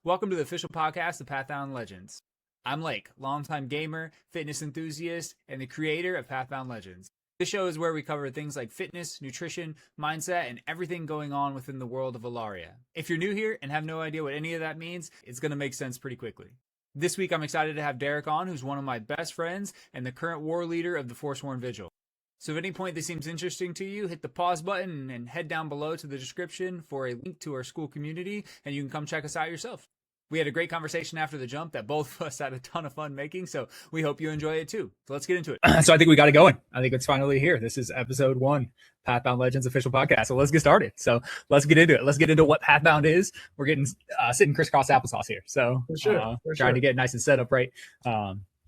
Welcome to the official podcast of Pathbound Legends. I'm Lake, longtime gamer, fitness enthusiast, and the creator of Pathbound Legends. This show is where we cover things like fitness, nutrition, mindset, and everything going on within the world of Elaria. If you're new here and have no idea what any of that means, it's going to make sense pretty quickly. This week I'm excited to have Derek on, who's one of my best friends and the current war leader of the Forsworn Vigil. So at any point this seems interesting to you, hit the pause button and head down below to the description for a link to our school community, and you can come check us out yourself. We had a great conversation after the jump that both of us had a ton of fun making, so we hope you enjoy it too. So let's get into it. So I think we got it going. I think it's finally here. This is episode 1, Pathbound Legends official podcast. So let's get started. So let's get into it. Let's get into what Pathbound is. We're getting sitting crisscross applesauce here. So for sure. Trying to get nice and set up right.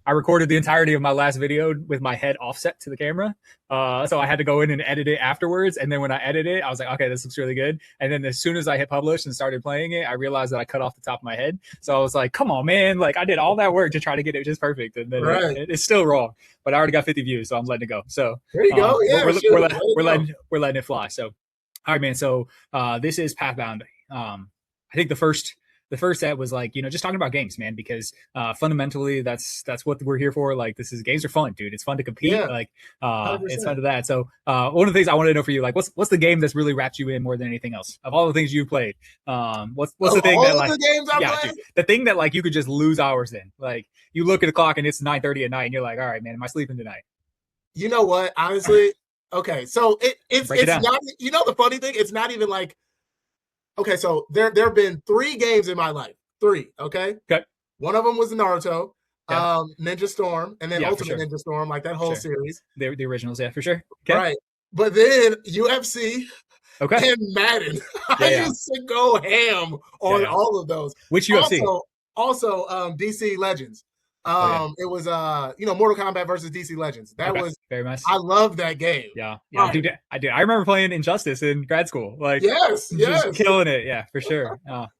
I recorded the entirety of my last video with my head offset to the camera. So I had to go in and edit it afterwards. And then when I edited it, I was like, okay, this looks really good. And then as soon as I hit publish and started playing it, I realized that I cut off the top of my head. So I was like, come on, man. Like I did all that work to try to get it just perfect. And then it's still wrong, but I already got 50 views. So I'm letting it go. So there you go. Yeah, we're letting it fly. So, all right, man. So this is Pathbound. I think the first set was like, just talking about games, man, because fundamentally that's what we're here for. Like games are fun, dude. It's fun to compete. Yeah, like it's fun to that. So one of the things I wanted to know for you, like what's the game that's really wrapped you in more than anything else of all the things you've played? What's the thing that like the games I played? Dude, the thing that like you could just lose hours in? Like you look at the clock and it's 9:30 at night and you're like, all right, man, am I sleeping tonight? You know what? Honestly, okay. So it's not, the funny thing, it's not even like, okay, so there have been 3 games in my life. 3, okay? Okay. One of them was Naruto, Ninja Storm, and then Ultimate Ninja Storm, like that whole series. The originals, yeah, for sure. Okay. Right. But then UFC and Madden. I used to go ham on all of those. Which UFC? Also DC Legends. It was Mortal Kombat versus DC Legends. That was very nice. I love that game. Yeah. Dude, I did. I remember playing Injustice in grad school. Like yes, just killing it. Yeah, for sure. Got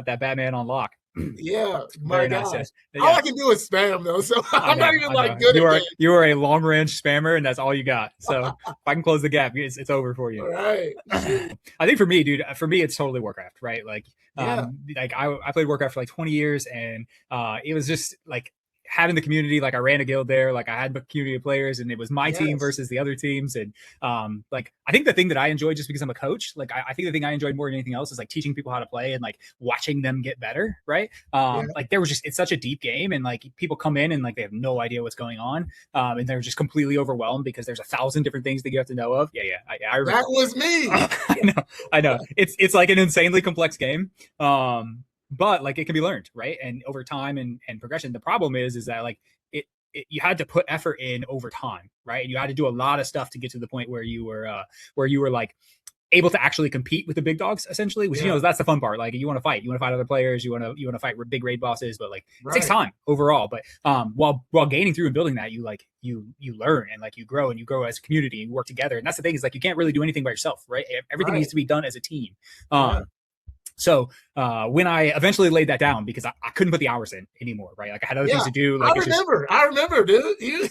that Batman on lock. Yeah, my God. Nice. Yeah. All I can do is spam though, so I'm not even like good at it. You are a long range spammer, and that's all you got. So if I can close the gap, it's over for you. Right. I think for me, dude, it's totally Warcraft, right? Like, like I played Warcraft for like 20 years, and it was just like having the community. Like I ran a guild there, like I had a community of players, and it was my team versus the other teams. And like I think the thing that I enjoyed, just because I'm a coach, like I think the thing I enjoyed more than anything else is like teaching people how to play and like watching them get better, right? Like there was just, it's such a deep game, and like people come in and like they have no idea what's going on, and they're just completely overwhelmed because there's 1,000 different things that you have to know of. I remember. That was me. I know it's like an insanely complex game. But like it can be learned, right? And over time and progression. The problem is that like it you had to put effort in over time, right? And you had to do a lot of stuff to get to the point where you were like able to actually compete with the big dogs, essentially. Which that's the fun part. Like you want to fight other players, you want to fight big raid bosses, but like it takes time overall. But while gaining through and building that, you learn and like you grow as a community and you work together. And that's the thing, is like you can't really do anything by yourself, right? Everything needs to be done as a team. So when I eventually laid that down, because I couldn't put the hours in anymore, right? Like I had other things to do. Like I remember, dude. You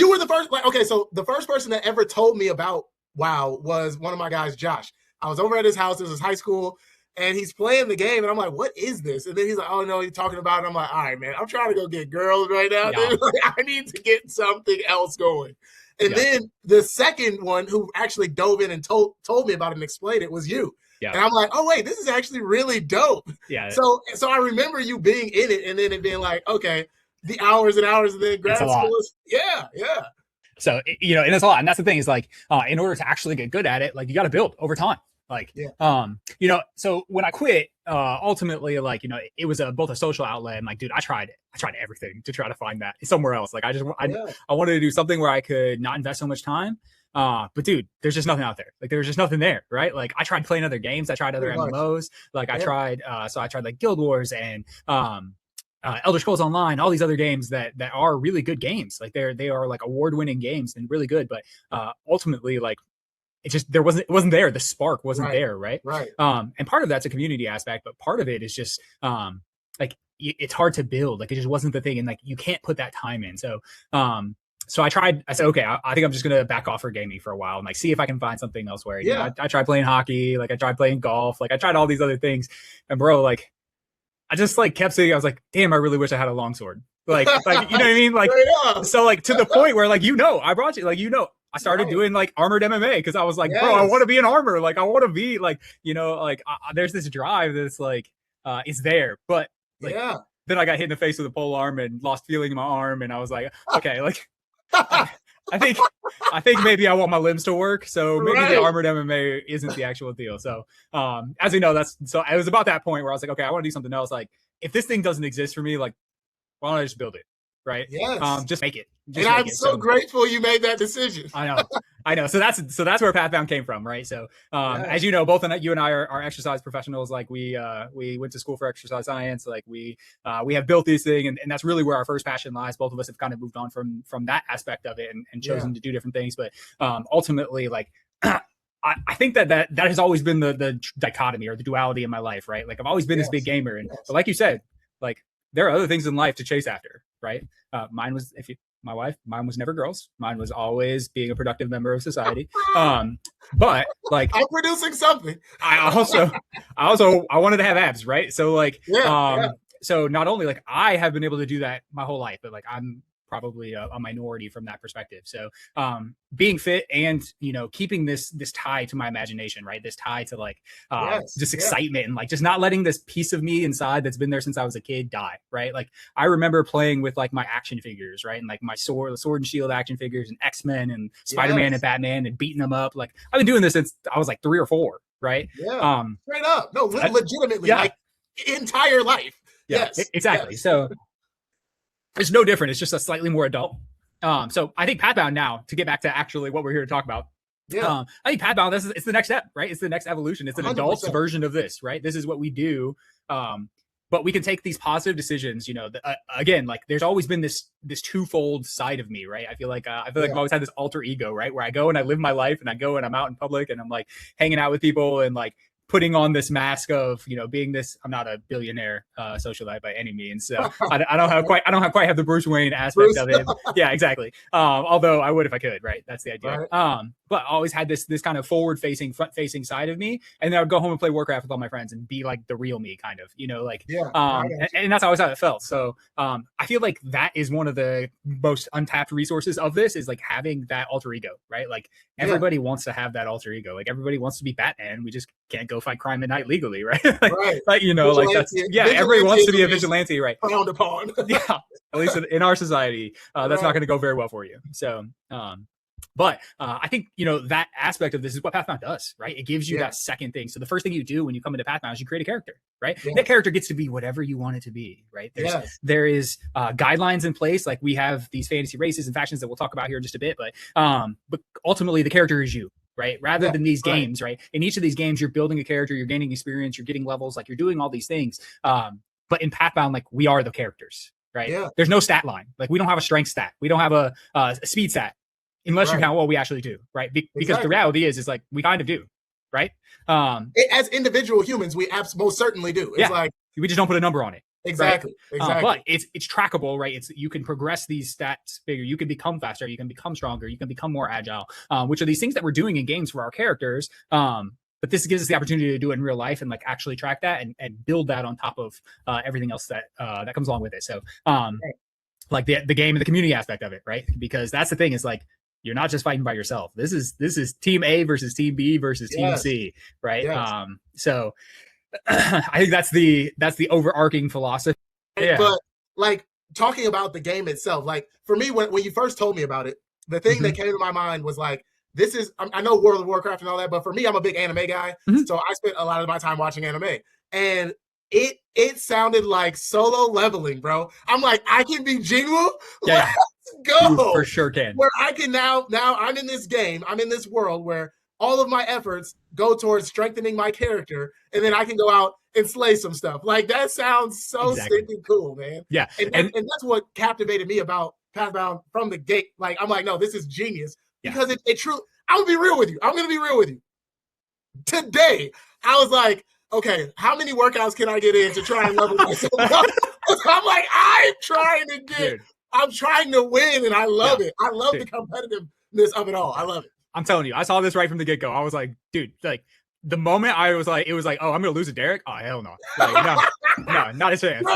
were the first. Like, okay, so the first person that ever told me about WoW was one of my guys, Josh. I was over at his house. This was high school, and he's playing the game, and I'm like, "What is this?" And then he's like, "Oh no, you're talking about it." I'm like, "All right, man. I'm trying to go get girls right now, dude. Like, I need to get something else going." And then the second one who actually dove in and told me about it and explained it was you. Yeah. And I'm like, oh wait, this is actually really dope. Yeah. So I remember you being in it, and then it being like, okay, the hours and hours, and then grad school. Yeah. So and it's a lot, and that's the thing is like, in order to actually get good at it, like you got to build over time. Like, so when I quit, ultimately, like, it was both a social outlet and like, dude, I tried everything to try to find that somewhere else. Like, I wanted to do something where I could not invest so much time. But dude, there's just nothing out there. Like there's just nothing there, right? Like I tried playing other games. I tried other MMOs. Like I tried like Guild Wars and Elder Scrolls Online, all these other games that are really good games. Like they are like award-winning games and really good. But ultimately, like it wasn't there. The spark wasn't there, right? Right. And part of that's a community aspect, but part of it is just like it's hard to build. Like it just wasn't the thing, and like you can't put that time in. So I said, okay, I think I'm just going to back off for gaming for a while and like see if I can find something elsewhere. I tried playing hockey, like I tried playing golf, like I tried all these other things, and bro, like I just like kept saying, I was like, damn, I really wish I had a longsword. Like, you know what I mean? Like, so like to the point where like, I brought you, like, I started doing like armored MMA because I was like, bro, I want to be in armor. Like, I want to be like, like there's this drive that's like, it's there. But like, then I got hit in the face with a pole arm and lost feeling in my arm. And I was like, okay, like, I think maybe I want my limbs to work. So maybe the armored MMA isn't the actual deal. So, as we know, so it was about that point where I was like, okay, I want to do something else. Like, if this thing doesn't exist for me, like, why don't I just build it? Right. Yes. Just make it. And I'm so grateful you made that decision. I know. So that's where Pathbound came from, right? So, as you know, both you and I are exercise professionals. Like we went to school for exercise science. Like we have built this thing, and that's really where our first passion lies. Both of us have kind of moved on from that aspect of it and chosen to do different things. But ultimately, like, I think that has always been the dichotomy or the duality in my life, right? Like I've always been this big gamer, but like you said, like there are other things in life to chase after, right? Mine was mine was never girls. Mine was always being a productive member of society. But like I'm producing something. I wanted to have abs, right? So like, so not only like I have been able to do that my whole life, but like I'm probably a minority from that perspective. So being fit and keeping this tie to my imagination, right? This tie to like just excitement and like just not letting this piece of me inside that's been there since I was a kid die, right? Like I remember playing with like my action figures, right? And like my sword and shield action figures and X-Men and Spider-Man and Batman and beating them up. Like I've been doing this since I was like 3 or 4, right? Straight up. No, legitimately, like entire life. Exactly. So it's no different. It's just a slightly more adult. So I think Pathbound now, to get back to actually what we're here to talk about, I think Pathbound, it's the next step, right? It's the next evolution. It's an 100%. Adult version of this, right? This is what we do. But we can take these positive decisions, again, like there's always been this twofold side of me, right? I feel like I've always had this alter ego, right? Where I go and I live my life and I go and I'm out in public and I'm like hanging out with people and like putting on this mask of being this. I'm not a billionaire socialite by any means, so I don't quite have the Bruce Wayne aspect of it. Yeah, exactly. Although I would if I could, right? That's the idea. But I always had this kind of front facing side of me, and then I would go home and play Warcraft with all my friends and be like the real me, kind of, and that's always how it felt. So I feel like that is one of the most untapped resources of this, is like having that alter ego, right? Like everybody wants to have that alter ego. Like everybody wants to be Batman. We just can't go fight crime at night legally, right? Like that's everybody wants to be a vigilante, right? Frowned upon. At least in our society, that's not going to go very well for you. So but I think that aspect of this is what Pathbound does, right? It gives you that second thing. So the first thing you do when you come into Pathbound is you create a character, right? That character gets to be whatever you want it to be, right? There is guidelines in place. Like we have these fantasy races and factions that we'll talk about here in just a bit, but ultimately the character is you, right? Rather than these games, right? In each of these games, you're building a character, you're gaining experience, you're getting levels, like you're doing all these things. But in Pathbound, like we are the characters, right? There's no stat line. Like we don't have a strength stat. We don't have a speed stat, unless you count what we actually do, right? Because the reality is like we kind of do, right? As individual humans, we most certainly do. It's like we just don't put a number on it. Exactly. But it's trackable, right? You can progress these stats bigger. You can become faster. You can become stronger. You can become more agile, which are these things that we're doing in games for our characters. But this gives us the opportunity to do it in real life and like actually track that and build that on top of everything else that comes along with it. So like the game and the community aspect of it, right? Because that's the thing, is like you're not just fighting by yourself. This is team A versus team B versus team C, right? So I think that's the overarching philosophy. But like talking about the game itself, like for me, when you first told me about it, the thing that came to my mind was like, this is, I know World of Warcraft and all that, but for me, I'm a big anime guy. So I spent a lot of my time watching anime, and it sounded like solo leveling, bro. I'm like, I can be Jinwoo. Let's go. You for sure can. Where I can now I'm in this game, I'm in this world where all of my efforts go towards strengthening my character, and then I can go out and slay some stuff. Like that sounds so stinking cool, man. Yeah. And that's what captivated me about Pathbound from the gate. Like, I'm like, no, this is genius. Because it truly, I'm gonna be real with you. I'm gonna be real with you. Today, I was like, okay, how many workouts can I get in to try and level myself up? I'm like, I'm trying to win, and I love it. I love the competitiveness of it all. I love it. I'm telling you, I saw this right from the get-go. I was like, dude, like the moment I was like, it was like, oh, I'm gonna lose to Derek. Oh hell no, like, no, not a chance.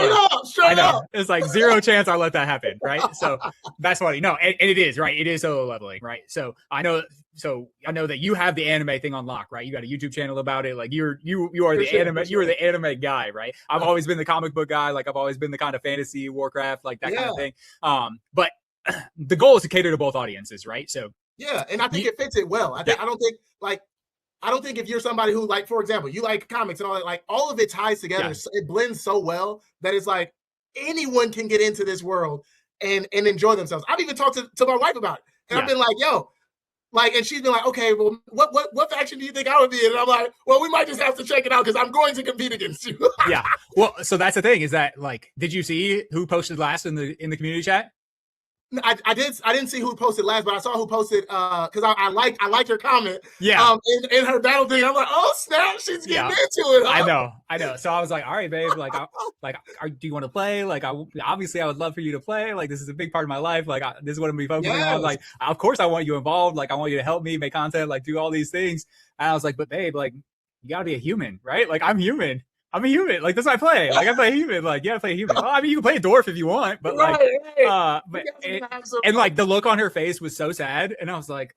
Straight up. It's like zero chance I'll let that happen, right? So that's funny. No, and it is right. It is solo leveling, right? So I know that you have the anime thing on lock, right? You got a YouTube channel about it. Like you are the anime, you are the anime guy, right? I've always been the comic book guy. Like I've always been the kind of fantasy Warcraft, like that kind of thing. But the goal is to cater to both audiences, right? So yeah, and I think it fits it well. I don't think if you're somebody who, like, for example, you like comics and all that, like all of it ties together. Yeah. It blends so well that it's like anyone can get into this world and enjoy themselves. I've even talked to my wife about it. And I've been like, yo, like, and she's been like, okay, well, what faction do you think I would be in? And I'm like, well, we might just have to check it out because I'm going to compete against you. Yeah. Well, so that's the thing is that, like, did you see who posted last in the community chat? I didn't see who posted last, but I saw who posted because I liked her comment. Yeah. In her battle thing, I'm like, oh snap, she's getting into it. Huh? I know. So I was like, all right, babe, like, do you want to play? Like, obviously, I would love for you to play. Like, this is a big part of my life. Like, this is what I'm gonna be focusing on. Like, of course, I want you involved. Like, I want you to help me make content. Like, do all these things. And I was like, but babe, like, you gotta be a human, right? Like, I'm human. I'm a human. Like, that's what I play. Like, I play human. Like, you gotta play human. Well, I mean, you can play a dwarf if you want, but like, and like the look on her face was so sad, and I was like,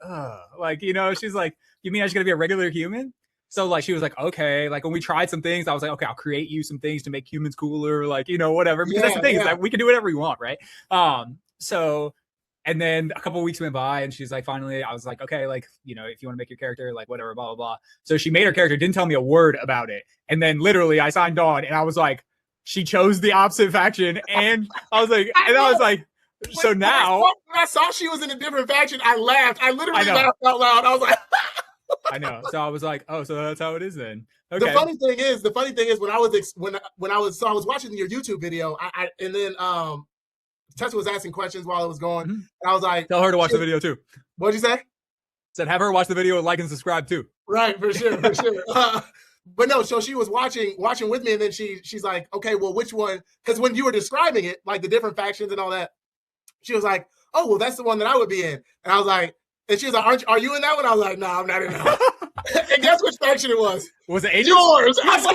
like, you know, she's like, you mean I just gotta be a regular human? So like, she was like, okay. Like when we tried some things, I was like, okay, I'll create you some things to make humans cooler, like, you know, whatever. Because that's the thing is that we can do whatever we want, right? So. And then a couple of weeks went by and she's like, finally, I was like, okay, like, you know, if you want to make your character, like whatever, blah, blah, blah. So she made her character, didn't tell me a word about it. And then literally I signed on and I was like, she chose the opposite faction. And I was like, so now. When I saw she was in a different faction, I laughed. I literally laughed out loud. I was like, I know. So I was like, oh, so that's how it is then. Okay. The funny thing is when I was watching your YouTube video, and then Tessa was asking questions while it was going. And I was like, tell her to watch the video too. What'd you say? Said have her watch the video and like and subscribe too. Right, for sure. But no, so she was watching with me, and then she's like, okay, well, which one? Because when you were describing it, like the different factions and all that, she was like, oh, well, that's the one that I would be in. And I was like, and she was like, are you in that one? I was like, no, I'm not in that one. And guess which faction it was? Was it Aegis? Yours. Let's go.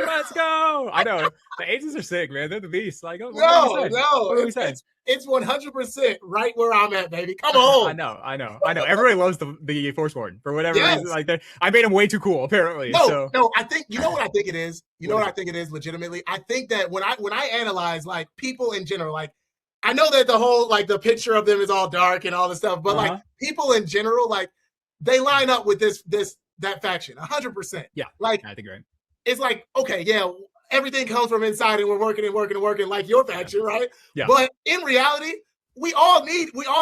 Let's go. I know. The Aegis are sick, man. They're the beast. Like, no. It's 100% right where I'm at, baby. Come on. I know. Everybody loves the Forsworn for whatever reason. Like, I made him way too cool, apparently. No. I think you know what I think it is. I think it is legitimately. I think that when I analyze like people in general, like I know that the whole like the picture of them is all dark and all this stuff, but like people in general, like they line up with that faction 100%. Yeah, like I think right. It's like, okay, yeah, everything comes from inside and we're working like your faction, right? Yeah. But in reality, we all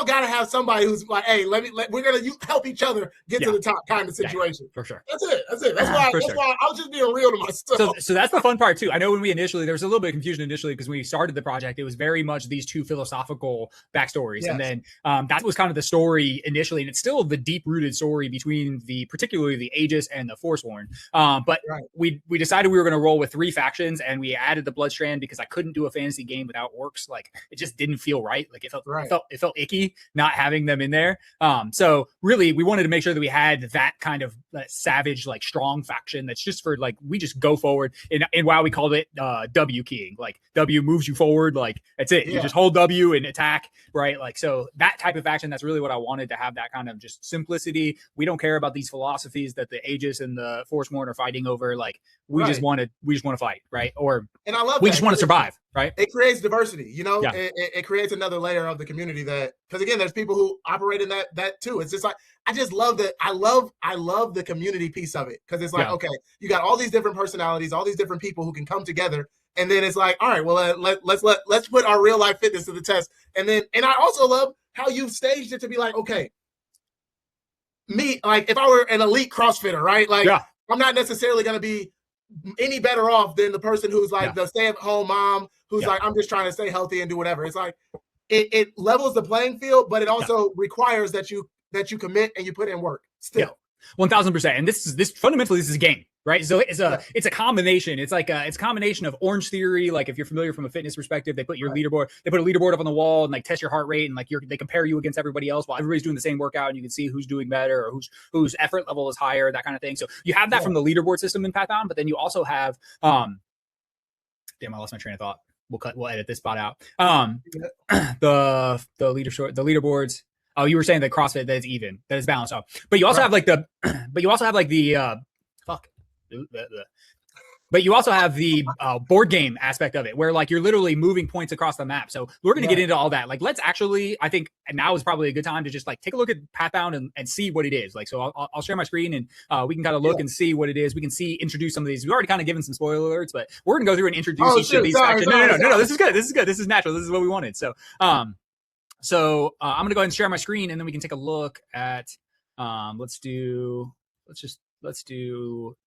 gotta have somebody who's like, hey, we're gonna help each other get to the top kind of situation. For sure. That's it. That's why I was just being real to myself. So that's the fun part too. I know when there was a little bit of confusion initially because when we started the project, it was very much these two philosophical backstories. Yes. And then that was kind of the story initially, and it's still the deep-rooted story between particularly the Aegis and the Forsworn. But we decided we were gonna roll with 3 factions, and we added the Bloodstrand because I couldn't do a fantasy game without orcs. Like it just didn't feel right. Like it felt icky not having them in there. So really we wanted to make sure that we had that kind of savage, like strong faction that's just for like, we just go forward. In WoW, we called it W keying. Like W moves you forward. Like that's it. You just hold W and attack, right? Like, so that type of faction, that's really what I wanted to have, that kind of just simplicity. We don't care about these philosophies that the Aegis and the Forsworn are fighting over. Like we just want to fight, right? And I love we just want to survive. Right. It creates diversity, you know, it creates another layer of the community because again, there's people who operate in that too. It's just like, I just love that. I love the community piece of it. Cause it's like, okay, you got all these different personalities, all these different people who can come together. And then it's like, all right, well, let's put our real life fitness to the test. And I also love how you've staged it to be like, okay, me, like if I were an elite CrossFitter, right? Like I'm not necessarily going to be any better off than the person who's like the stay-at-home mom who's like, I'm just trying to stay healthy and do whatever. It's like it levels the playing field, but it also requires that you commit and you put in work still. 1000%. And this fundamentally is a game, right? So it's a combination. It's like it's a combination of Orange Theory. Like if you're familiar from a fitness perspective, they put your leaderboard, they put a leaderboard up on the wall and like test your heart rate and like they compare you against everybody else while everybody's doing the same workout, and you can see who's doing better or whose effort level is higher, that kind of thing. So you have that from the leaderboard system in Pathbound, but then you also have damn, I lost my train of thought. We'll edit this spot out. The leaderboards. Oh, you were saying that CrossFit, that is even, that is balanced. Oh, but you also have like the but you also have the board game aspect of it, where like you're literally moving points across the map. So we're going to get into all that. Like, let's actually, I think now is probably a good time to just like take a look at Pathbound and see what it is. Like, so I'll share my screen and we can kind of look and see what it is. We can introduce some of these. We've already kind of given some spoiler alerts, but we're going to go through and introduce each of these factions. No. This is good. This is good. This is natural. This is what we wanted. So, I'm going to go ahead and share my screen, and then we can take a look at, let's do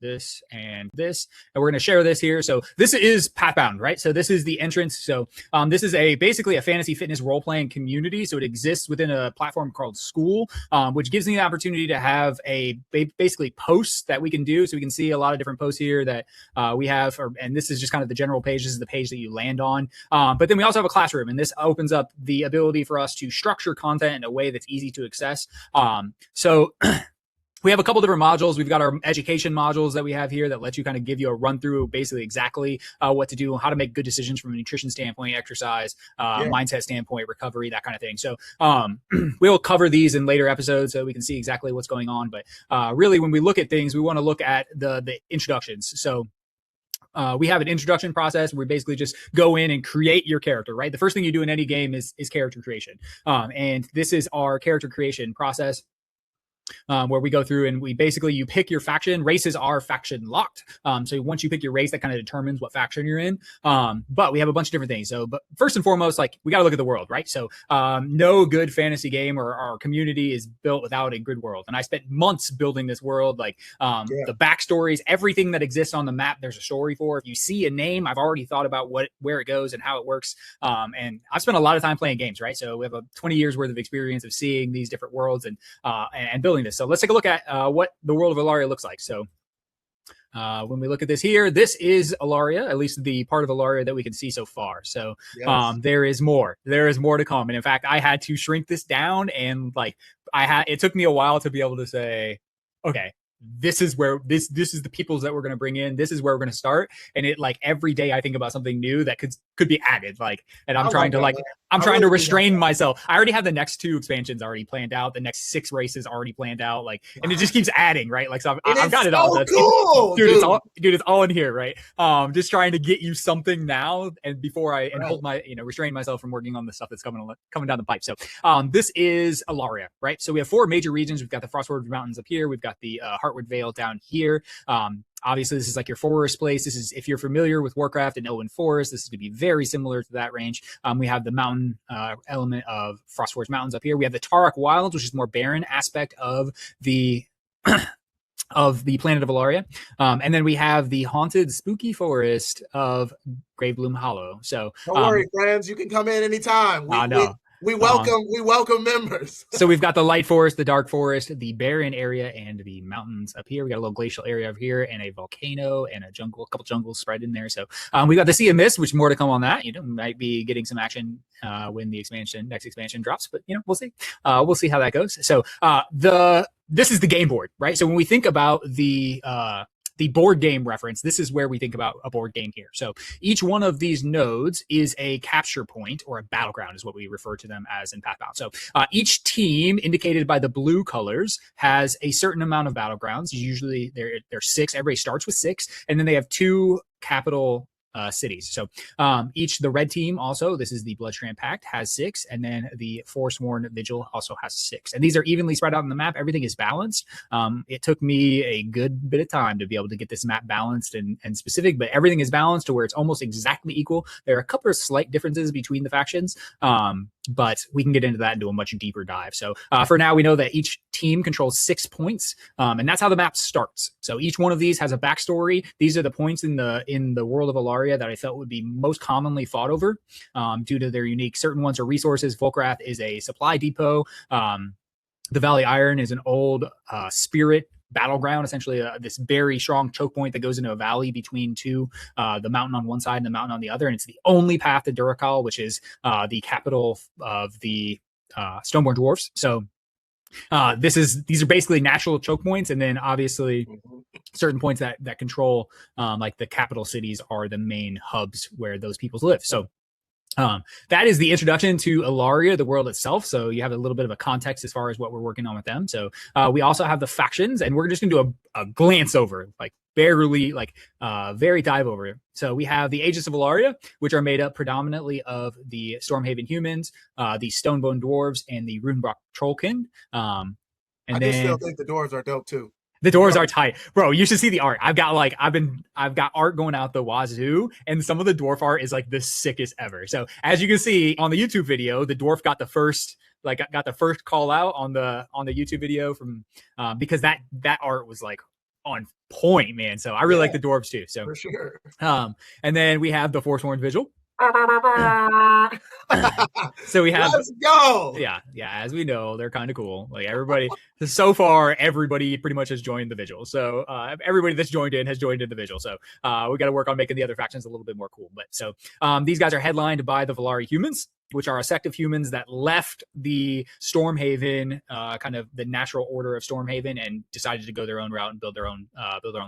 this and this, and we're going to share this here. So this is Pathbound, right? So this is the entrance. So this is basically a fantasy fitness role-playing community. So it exists within a platform called School, which gives me the opportunity to have basically posts that we can do. So we can see a lot of different posts here that we have, and this is just kind of the general page. This is the page that you land on. But then we also have a classroom, and this opens up the ability for us to structure content in a way that's easy to access. So we have a couple different modules. We've got our education modules that we have here that let you kind of give you a run through basically exactly what to do, how to make good decisions from a nutrition standpoint, exercise, mindset standpoint, recovery, that kind of thing. So we'll cover these in later episodes so we can see exactly what's going on. But really, when we look at things, we want to look at the introductions. So we have an introduction process where we basically just go in and create your character, right? The first thing you do in any game is character creation. And this is our character creation process. Where we go through and you pick your faction. Races are faction locked. So once you pick your race, that kind of determines what faction you're in. But we have a bunch of different things. So, but first and foremost, like we got to look at the world, right? So no good fantasy game or our community is built without a good world. And I spent months building this world, like the backstories, everything that exists on the map, there's a story for. If you see a name, I've already thought about where it goes and how it works. And I've spent a lot of time playing games, right? So we have 20 years worth of experience of seeing these different worlds and building this. So let's take a look at what the world of Elaria looks like. So when we look at this here, this is Elaria, at least the part of Elaria that we can see so far. So there is more. There is more to come. And in fact, I had to shrink this down, and like it took me a while to be able to say, okay, this is where this is the peoples that we're going to bring in. This is where we're going to start. And it like every day I think about something new that could be added. Like, and I'm trying to restrain myself. I already have the next 2 expansions already planned out. The next 6 races already planned out. Like, and it just keeps adding, right? Like, so I've got it all. So cool, dude, it's all in here, right? Just trying to get you something now, and before I hold my, restrain myself from working on the stuff that's coming down the pipe. So, this is Elaria, right? So we have 4 major regions. We've got the Frostward Mountains up here. We've got the Heartwood Vale down here. Obviously, this is like your forest place. This is, if you're familiar with Warcraft and Elven Forest, this is going to be very similar to that range. We have the mountain element of Frostforge Mountains up here. We have the Tarak Wilds, which is more barren aspect of the of the planet of Elaria. And then we have the haunted, spooky forest of Gravebloom Hollow. So don't worry, friends, you can come in anytime. We welcome members. So we've got the light forest, the dark forest, the barren area, and the mountains up here. We got a little glacial area over here, and a volcano, and a couple jungles spread in there. So we got the Sea of Mist, which more to come on that. Might be getting some action when the next expansion drops, but we'll see. We'll see how that goes. So this is the game board, right? So when we think about the board game reference, this is where we think about a board game here. So each one of these nodes is a capture point, or a battleground is what we refer to them as in Pathbound. So each team, indicated by the blue colors, has a certain amount of battlegrounds. Usually they're 6. Everybody starts with 6, and then they have 2 capital cities. So the red team also, this is the Bloodstrand Pact, has 6, and then the Forsworn Vigil also has 6. And these are evenly spread out on the map. Everything is balanced. It took me a good bit of time to be able to get this map balanced and specific, but everything is balanced to where it's almost exactly equal. There are a couple of slight differences between the factions, but we can get into that and do a much deeper dive. So for now, we know that each team controls 6 points, and that's how the map starts. So each one of these has a backstory. These are the points in the world of Elaria that I felt would be most commonly fought over due to their unique. Certain ones are resources. Volkrath is a supply depot. The Valley Iron is an old spirit battleground, essentially this very strong choke point that goes into a valley between two, the mountain on one side and the mountain on the other. And it's the only path to Durakal, which is the capital of the Stoneborn Dwarves. So these are basically natural choke points, and then obviously certain points that control like the capital cities are the main hubs where those peoples live. So that is the introduction to Elaria, the world itself. So you have a little bit of a context as far as what we're working on with them. So we also have the factions, and we're just gonna do a glance over, like barely, like very dive over it. So we have the Aegis of Elaria, which are made up predominantly of the Stormhaven humans, the Stonebone dwarves, and the Runebrock trollkin. And I then just still think the dwarves are dope too. the doors are tight, bro. You should see the art. I've got art going out the wazoo, and some of the dwarf art is like the sickest ever. So as you can see on the YouTube video, the dwarf got the first call out on the YouTube video from because that art was like on point, man. So I really like the dwarves too. So for sure. And then we have the Forsworn Vigil. So we have, let's go. Yeah, as we know, they're kind of cool. Like everybody so far, everybody pretty much has joined the vigil. So everybody that's joined in has joined in the vigil. So we got to work on making the other factions a little bit more cool. But so these guys are headlined by the Valari humans, which are a sect of humans that left the Stormhaven, kind of the natural order of Stormhaven, and decided to go their own route and build their own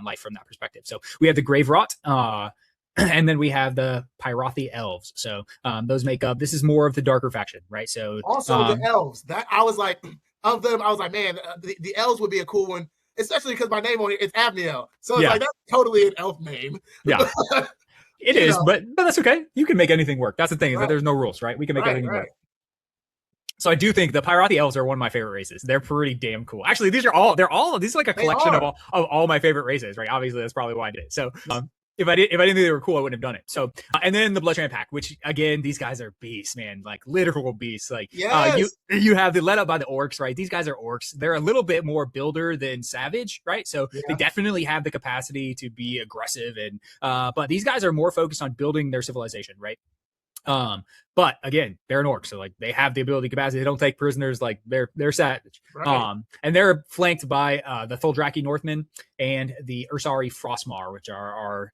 life from that perspective. So we have the Graverot, and then we have the Pyrothi elves. So those make up, this is more of the darker faction, right? So also the elves, that I was like, of them, I was like, man, the elves would be a cool one, especially because my name on it is Avniel. So it's like, that's totally an elf name. Yeah. It is, but that's okay. You can make anything work. That's the thing, is that there's no rules, right? We can make anything work. So I do think the Pyrothi elves are one of my favorite races. They're pretty damn cool. Actually, these is like a collection of all my favorite races, right? Obviously, that's probably why I did it. So if I didn't think they were cool, I wouldn't have done it. So and then the Bloodstrand pack, which again, these guys are beasts, man, like literal beasts. Like you have the led up by the orcs, right? These guys are orcs. They're a little bit more builder than savage, right? So they definitely have the capacity to be aggressive, and but these guys are more focused on building their civilization, right? But again, they're an orc, so like they have the ability capacity. They don't take prisoners, like they're savage. Right. And they're flanked by the Thuldraki Northmen and the Ursari Frostmar, which are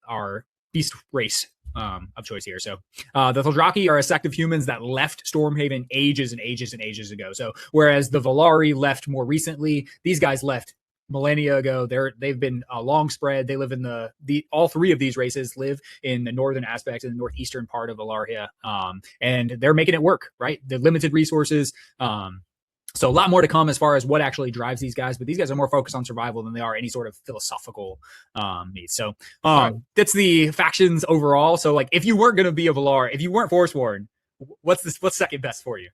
our beast race of choice here. So the Thuldraki are a sect of humans that left Stormhaven ages and ages and ages ago. So whereas the Valari left more recently, these guys left millennia ago. They've been long spread. They live in the all three of these races live in the northern aspect, in the northeastern part of Elaria, and they're making it work, right? They're limited resources. So a lot more to come as far as what actually drives these guys, but these guys are more focused on survival than they are any sort of philosophical needs. So that's the factions overall. So like if you weren't going to be a Valar, if you weren't Forsworn, what's second best for you?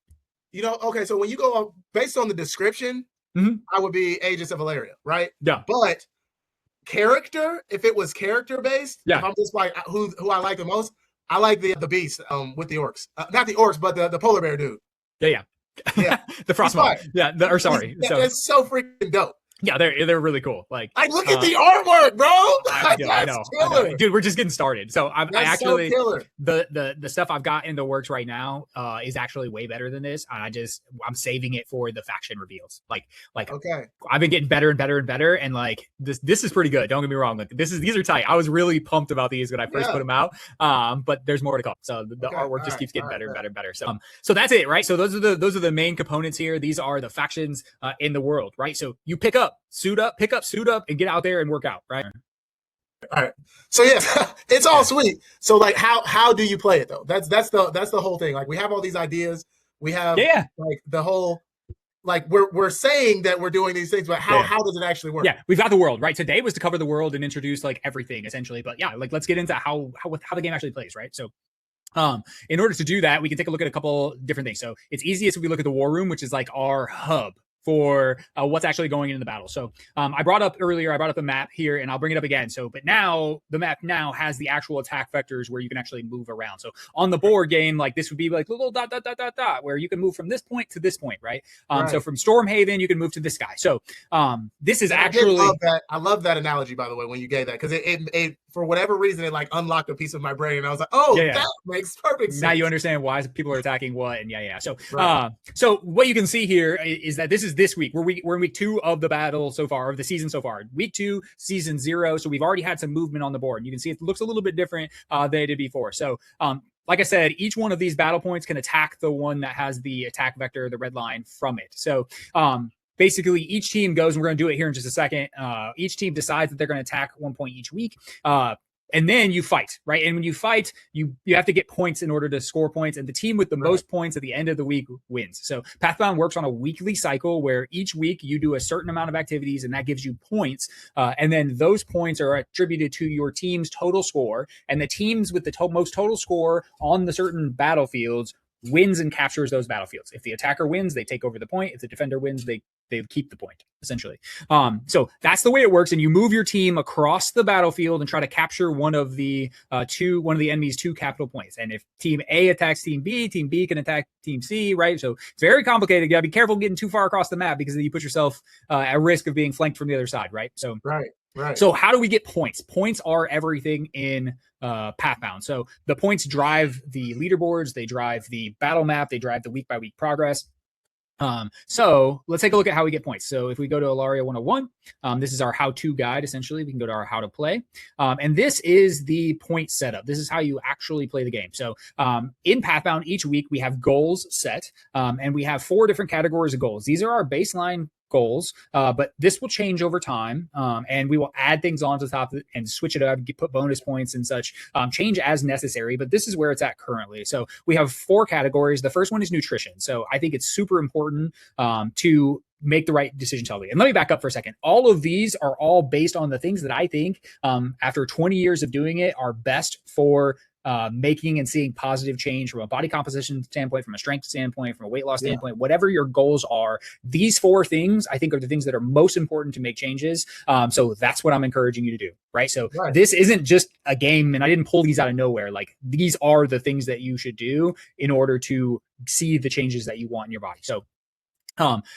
Okay, so when you go based on the description, I would be Aegis of Elaria, right? Yeah. But character, if it was character based, if I'm just like who I like the most, I like the beast with the orcs. Not the orcs, but the polar bear dude. Yeah. The Frostmourne. Yeah, it's so freaking dope. Yeah, they're really cool. Like look at the artwork, bro. I know. Dude, we're just getting started. So I actually so the stuff I've got in the works right now is actually way better than this. And I'm saving it for the faction reveals. Like okay. I've been getting better and better and better, and like this is pretty good. Don't get me wrong. Like these are tight. I was really pumped about these when I first put them out. But there's more to come. So the artwork just keeps getting better and better and better. So that's it, right? So those are the main components here. These are the factions in the world, right? So you pick up, suit up, and get out there and work out, right? All right. So yeah, it's all sweet. So like, how do you play it though? That's the whole thing. Like we have all these ideas. We have like the whole, like we're saying that we're doing these things, but how does it actually work? Yeah, we've got the world, right? Today was to cover the world and introduce like everything essentially. But yeah, like let's get into how the game actually plays, right? So in order to do that, we can take a look at a couple different things. So it's easiest if we look at the war room, which is like our hub for what's actually going in the battle. So I brought up a map here, and I'll bring it up again. So, but now the map now has the actual attack vectors where you can actually move around. So on the board game, like this would be like little dot, where you can move from this point to this point, right? So from Stormhaven, you can move to this guy. So this is I love that analogy, by the way, when you gave that, because it for whatever reason, it like unlocked a piece of my brain, and I was like, "Oh, that makes perfect sense." Now you understand why people are attacking what, and So, Right. so what you can see here is that this is this week. We're in week 2 of the battle so far, of the season so far. Week 2, season 0. So we've already had some movement on the board. You can see it looks a little bit different than it did before. So, like I said, each one of these battle points can attack the one that has the attack vector, the red line from it. So, basically, each team goes, and we're going to do it here in just a second. Each team decides that they're going to attack 1 point each week. And then you fight, right? And when you fight, you have to get points in order to score points. And the team with the most points at the end of the week wins. So Pathbound works on a weekly cycle where each week you do a certain amount of activities, and that gives you points. And then those points are attributed to your team's total score. And the teams with the most total score on the certain battlefields wins and captures those battlefields. If the attacker wins, they take over the point. If the defender wins, they keep the point, essentially. So that's the way it works. And you move your team across the battlefield and try to capture one of the enemy's 2 capital points. And if team A attacks team B can attack team C, right? So it's very complicated. You gotta be careful getting too far across the map, because then you put yourself at risk of being flanked from the other side, right? So Right. So how do we get points? Points are everything in Pathbound. So the points drive the leaderboards, they drive the battle map, they drive the week by week progress. So let's take a look at how we get points. So if we go to Elaria 101, this is our how-to guide. Essentially, we can go to our how to play. And this is the point setup. This is how you actually play the game. So in Pathbound, each week we have goals set, and we have 4 different categories of goals. These are our baseline goals, but this will change over time, and we will add things onto the top and switch it up, put bonus points and such, change as necessary, but this is where it's at currently. So we have 4 categories. The first one is nutrition. So I think it's super important to make the right decisions healthy. And let me back up for a second. All of these are all based on the things that I think, after 20 years of doing it, are best for making and seeing positive change from a body composition standpoint, from a strength standpoint, from a weight loss standpoint, whatever your goals are. These 4 things, I think, are the things that are most important to make changes. So that's what I'm encouraging you to do, right? So this isn't just a game, and I didn't pull these out of nowhere. Like, these are the things that you should do in order to see the changes that you want in your body. So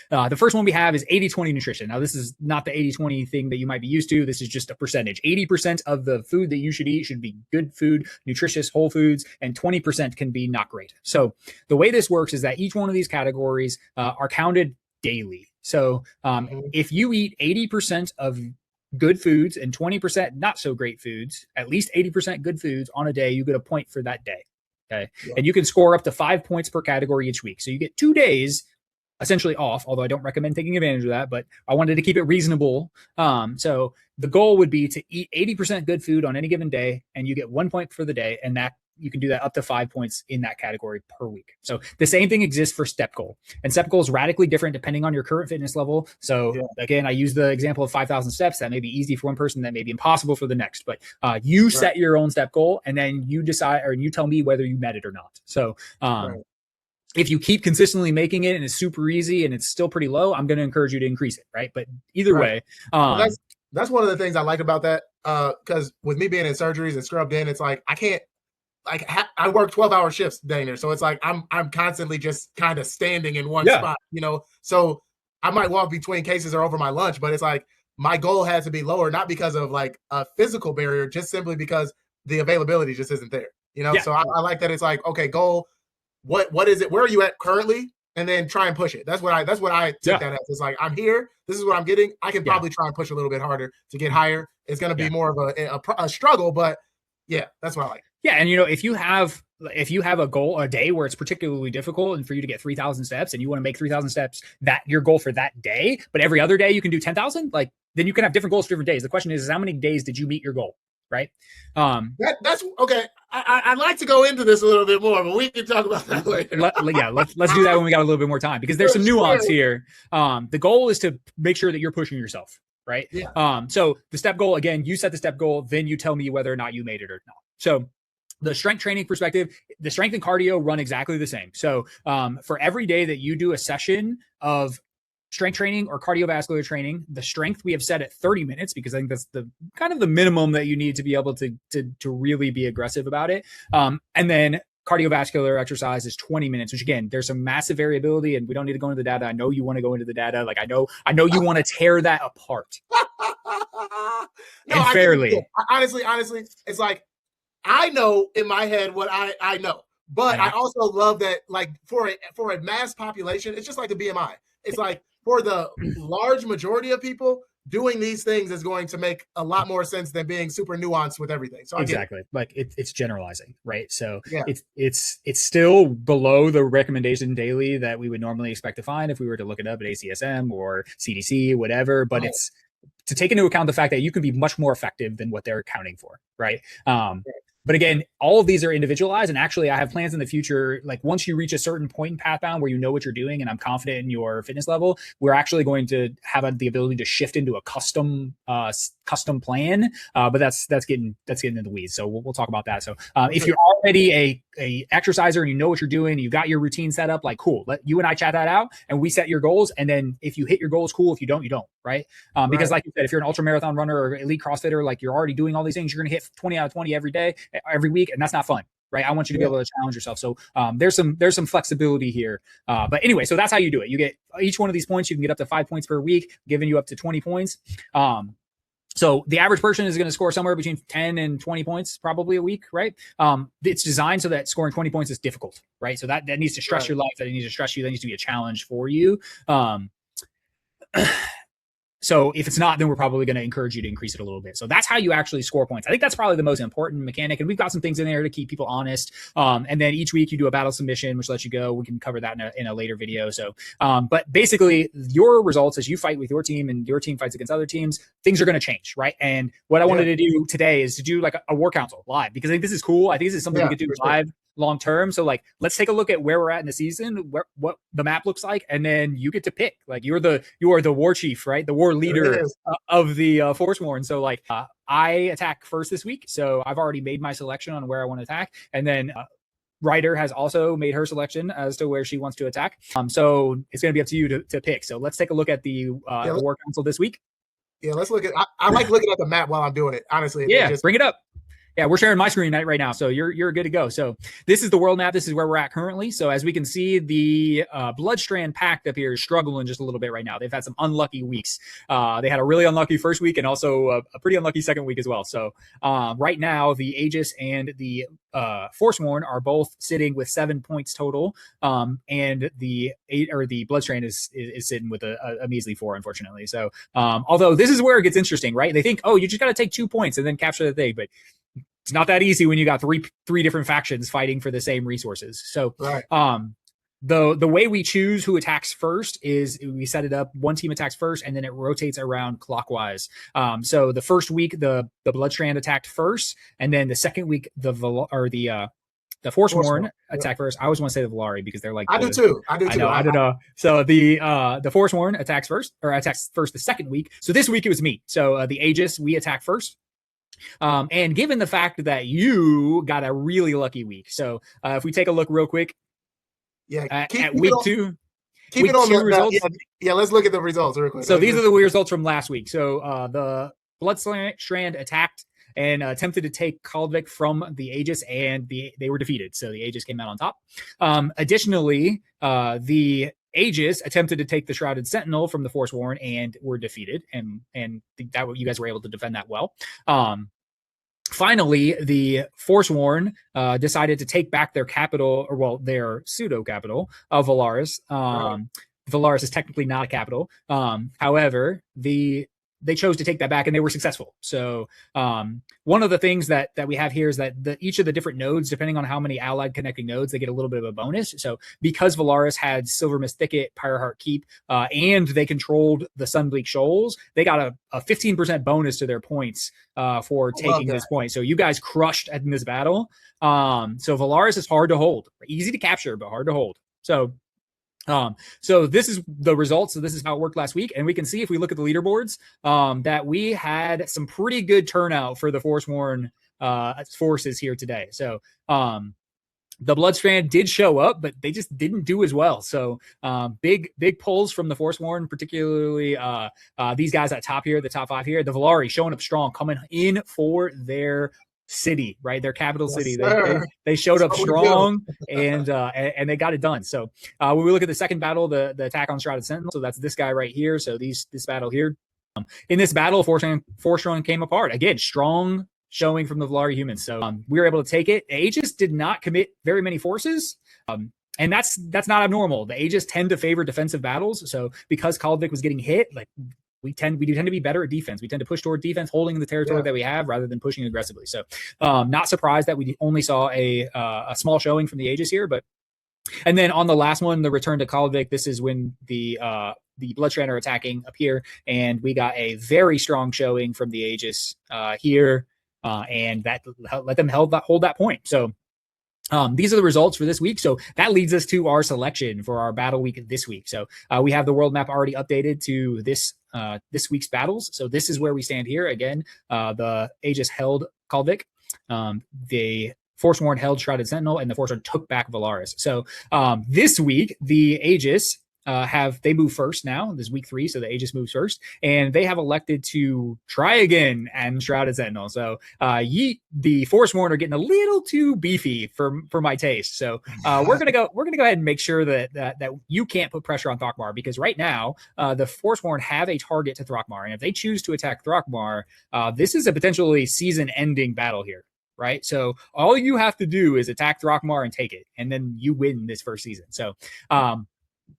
the first one we have is 80-20 nutrition. Now, this is not the 80-20 thing that you might be used to. This is just a percentage. 80% of the food that you should eat should be good food, nutritious whole foods, and 20% can be not great. So the way this works is that each one of these categories are counted daily. So if you eat 80% of good foods and 20% not so great foods, at least 80% good foods on a day, you get a point for that day. Okay. And you can score up to 5 points per category each week. So you get 2 days essentially off, although I don't recommend taking advantage of that, but I wanted to keep it reasonable. So the goal would be to eat 80% good food on any given day, and you get 1 point for the day, and that you can do that up to 5 points in that category per week. So the same thing exists for step goal, and step goal is radically different depending on your current fitness level. So again, I use the example of 5,000 steps. That may be easy for one person, that may be impossible for the next, but you set your own step goal, and then you decide, or you tell me whether you met it or not. So if you keep consistently making it and it's super easy and it's still pretty low, I'm going to encourage you to increase it, right? But either way, well, that's one of the things I like about that, because with me being in surgeries and scrubbed in, it's like I can't, like, I work 12-hour shifts, Dana, so it's like I'm constantly just kind of standing in one spot, you know. So I might walk between cases or over my lunch, but it's like my goal has to be lower, not because of like a physical barrier, just simply because the availability just isn't there, you know. So I like that. It's like, okay, goal. What is it? Where are you at currently? And then try and push it. That's what I take that as. It's like, I'm here. This is what I'm getting. I can probably try and push a little bit harder to get higher. It's going to be more of a struggle, but that's what I like. Yeah, and if you have a goal, a day where it's particularly difficult, and for you to get 3,000 steps, and you want to make 3,000 steps that your goal for that day, but every other day you can do 10,000, like, then you can have different goals for different days. The question is how many days did you meet your goal? Right. That's okay. I'd like to go into this a little bit more, but we can talk about that later. Let's do that when we got a little bit more time, because there's some nuance here. The goal is to make sure that you're pushing yourself, right? So the step goal, again, you set the step goal, then you tell me whether or not you made it or not. So the strength training perspective, the strength and cardio run exactly the same. So for every day that you do a session of strength training or cardiovascular training, the strength we have set at 30 minutes, because I think that's the kind of the minimum that you need to be able to really be aggressive about it. And then cardiovascular exercise is 20 minutes, which again, there's some massive variability, and we don't need to go into the data. I know you want to go into the data. Like, I know you want to tear that apart. No, and I think it's cool. fairly. Honestly, it's like I know in my head what I know, but I Yeah. also love that like for a mass population, it's just like the BMI. It's like for the large majority of people, doing these things is going to make a lot more sense than being super nuanced with everything. So I get it. Exactly. Like it's generalizing, right? So Yeah. it's still below the recommendation daily that we would normally expect to find if we were to look it up at ACSM or CDC, whatever. But Right. it's to take into account the fact that you can be much more effective than what they're accounting for, right? But again, all of these are individualized. And actually, I have plans in the future. Like once you reach a certain point in Pathbound where you know what you're doing and I'm confident in your fitness level, we're actually going to have the ability to shift into a custom plan. But that's getting in the weeds. So we'll talk about that. So if you're already a exerciser and you know what you're doing, you got your routine set up, like cool. Let you and I chat that out and we set your goals. And then if you hit your goals, cool. If you don't, you don't, right? Because like you said, if you're an ultra marathon runner or elite CrossFitter, like you're already doing all these things, you're going to hit 20 out of 20 every day, every week. And that's not fun, right? I want you to be able to challenge yourself. So there's some flexibility here. But anyway, so that's how you do it. You get each one of these points. You can get up to 5 points per week, giving you up to 20 points. So the average person is going to score somewhere between 10 and 20 points probably a week, right? It's designed so that scoring 20 points is difficult, right? So that needs to stress your life, that it needs to stress you, that needs to be a challenge for you. So if it's not, then we're probably going to encourage you to increase it a little bit. So that's how you actually score points. I think that's probably the most important mechanic. And we've got some things in there to keep people honest. And then each week you do a battle submission, which lets you go. We can cover that in a later video. So, but basically your results as you fight with your team and your team fights against other teams, things are going to change, right? And what I wanted to do today is to do like a war council live, because I think this is cool. I think this is something we could do live long term. So like, let's take a look at where we're at in the season, what the map looks like, and then you get to pick. Like you are the war chief, right? The war leader of the Forsworn. So like I attack first this week, so I've already made my selection on where I want to attack, and then Ryder has also made her selection as to where she wants to attack. So it's going to be up to you to pick. So let's take a look at the war council this week. Yeah, let's look at. I like looking at the map while I'm doing it. Honestly, bring it up. Yeah, we're sharing my screen right now, so you're good to go. So this is the world map. This is where we're at currently. So as we can see, the Bloodstrand pact up here is struggling just a little bit right now. They've had some unlucky weeks. They had a really unlucky first week and also a pretty unlucky second week as well. So right now, the Aegis and the Forsworn are both sitting with 7 points total, and the Bloodstrand is sitting with a measly 4, unfortunately. So although this is where it gets interesting, right? They think, oh, you just got to take 2 points and then capture the thing, but it's not that easy when you got three different factions fighting for the same resources. So the way we choose who attacks first is we set it up. One team attacks first, and then it rotates around clockwise. So the first week, the Bloodstrand attacked first, and then the second week, the Forsworn attack first. I always want to say the Valari because they're like I do too. I don't know. So the Forsworn attacks first the second week. So this week it was me. So the Aegis, we attack first. And given the fact that you got a really lucky week, so if we take a look real quick, at week 2, keep it on the results. Let's look at the results real quick. So these are the results from last week. So the Bloodstrand attacked and attempted to take Kaldvik from the Aegis, and they were defeated. So the Aegis came out on top. Additionally, the Aegis attempted to take the Shrouded Sentinel from the Forsworn and were defeated, and that you guys were able to defend that well. Finally, the Forsworn decided to take back their capital, their pseudo capital of Valaris. Valaris is technically not a capital. However, they chose to take that back and they were successful. So one of the things that we have here is that each of the different nodes, depending on how many allied connecting nodes, they get a little bit of a bonus. So because Valaris had Silver Mist Thicket, Pyreheart Keep, and they controlled the Sunbleak Shoals, they got a 15% bonus to their points for taking this point. So you guys crushed in this battle. So Valaris is hard to hold, easy to capture, but hard to hold. So this is the results. So this is how it worked last week. And we can see if we look at the leaderboards, that we had some pretty good turnout for the Forsworn forces here today. So the Bloodstrand did show up, but they just didn't do as well. So big pulls from the Forsworn, particularly these guys at top here, the top 5 here. The Valari showing up strong, coming in for their city, right? Their capital city. They showed up strong and they got it done. So when we look at the second battle, the attack on Shrouded Sentinel, so that's this guy right here. So this battle here, In this battle, Forstrand came apart. Again, strong showing from the Elaria humans. So we were able to take it. Aegis did not commit very many forces. And that's not abnormal. The Aegis tend to favor defensive battles. So because Kaldvik was getting hit, like we do tend to be better at defense. We tend to push toward defense, holding the territory that we have rather than pushing aggressively. So not surprised that we only saw a small showing from the Aegis here. And then on the last one, the return to Kaldvik, this is when the Bloodstrand are attacking up here, and we got a very strong showing from the Aegis here, and that let them hold that point. So these are the results for this week. So that leads us to our selection for our battle week this week. So we have the world map already updated to this week's battles. So this is where we stand here. Again, the Aegis held Kaldvik. The Forsworn held Shrouded Sentinel, and the Forsworn took back Valaris. So this week, the Aegis they move first now. This is week 3, so the Aegis moves first, and they have elected to try again and Shrouded Sentinel. So the Forsworn are getting a little too beefy for my taste. So we're gonna go ahead and make sure that you can't put pressure on Thrakmar, because right now the Forsworn have a target to Thrakmar, and if they choose to attack Thrakmar, this is a potentially season-ending battle here. Right. So all you have to do is attack Thrakmar and take it, and then you win this first season. So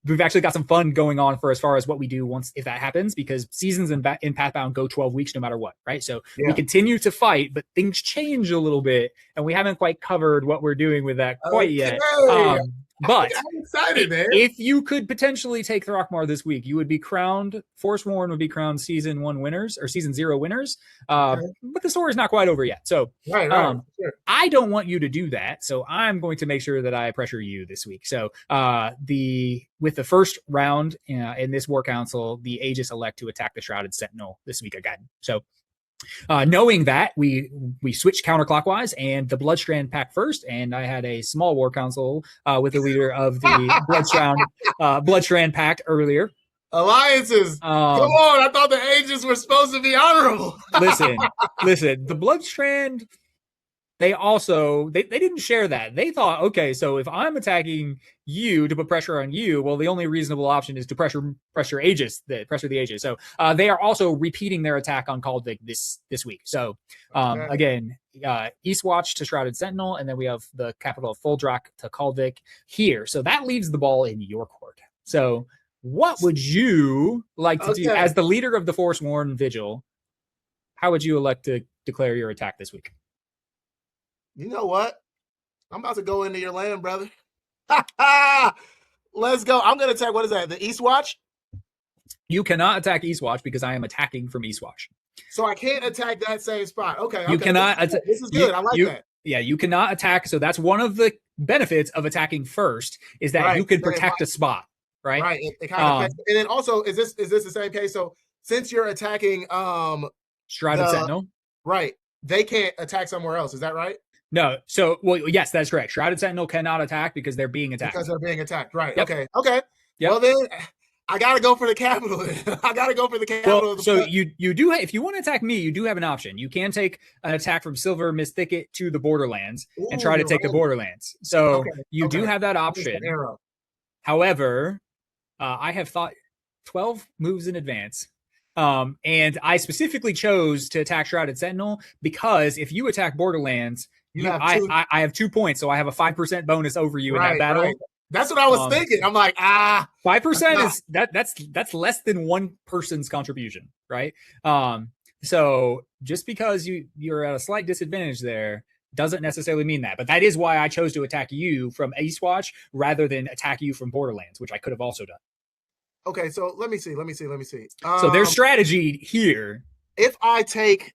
we've actually got some fun going on for as far as what we do if that happens, because seasons in Pathbound go 12 weeks no matter what. Right. So we continue to fight, but things change a little bit, and we haven't quite covered what we're doing with that quite yet. But I'm excited, man. If you could potentially take Thrakmar this week, you would be crowned. Forsworn would be crowned season 1 winners or season 0 winners. But the story is not quite over yet. So sure. I don't want you to do that. So I'm going to make sure that I pressure you this week. So with the first round in this War Council, the Aegis elect to attack the Shrouded Sentinel this week again. So knowing that, we switched counterclockwise, and the Bloodstrand packed first, and I had a small War Council with the leader of the Bloodstrand pact earlier. Alliances. Come on, I thought the Aegis were supposed to be honorable. listen, the Bloodstrand, they didn't share that. They thought, okay, so if I'm attacking you to put pressure on you, well, the only reasonable option is to pressure Aegis, pressure the Aegis. So they are also repeating their attack on Kaldvik this week. So again, Eastwatch to Shrouded Sentinel, and then we have the capital of Fuldrak to Kaldvik here. So that leaves the ball in your court. So what would you like to do as the leader of the Forsworn Vigil? How would you elect to declare your attack this week? You know what? I'm about to go into your land, brother. Let's go. I'm going to attack, what is that, the Eastwatch? You cannot attack Eastwatch because I am attacking from Eastwatch. So I can't attack that same spot. Okay. You cannot attack. This is good. I like that. Yeah, you cannot attack. So that's one of the benefits of attacking first, is that you can protect a spot, right? Right. It kind of affects. And then also, is this the same case? So since you're attacking Shrouded Sentinel, right, they can't attack somewhere else. Is that right? No. So, well, yes, that's correct. Shrouded Sentinel cannot attack because they're being attacked. Because they're being attacked. Right. Yep. Okay. Yep. Well, then I got to go for the capital. I got to go for the capital. Well, so you do, if you want to attack me, you do have an option. You can take an attack from Silver Mist Thicket to the Borderlands and try to take the Borderlands. So you do have that option. However, I have thought 12 moves in advance. And I specifically chose to attack Shrouded Sentinel because if you attack Borderlands, I have 2 points, so I have a 5% bonus over you in that battle. Right. That's what I was thinking. I'm like, 5% is that's less than one person's contribution, right? So just because you're at a slight disadvantage there doesn't necessarily mean that. But that is why I chose to attack you from Eastwatch rather than attack you from Borderlands, which I could have also done. Okay, so let me see. So there's strategy here. If I take,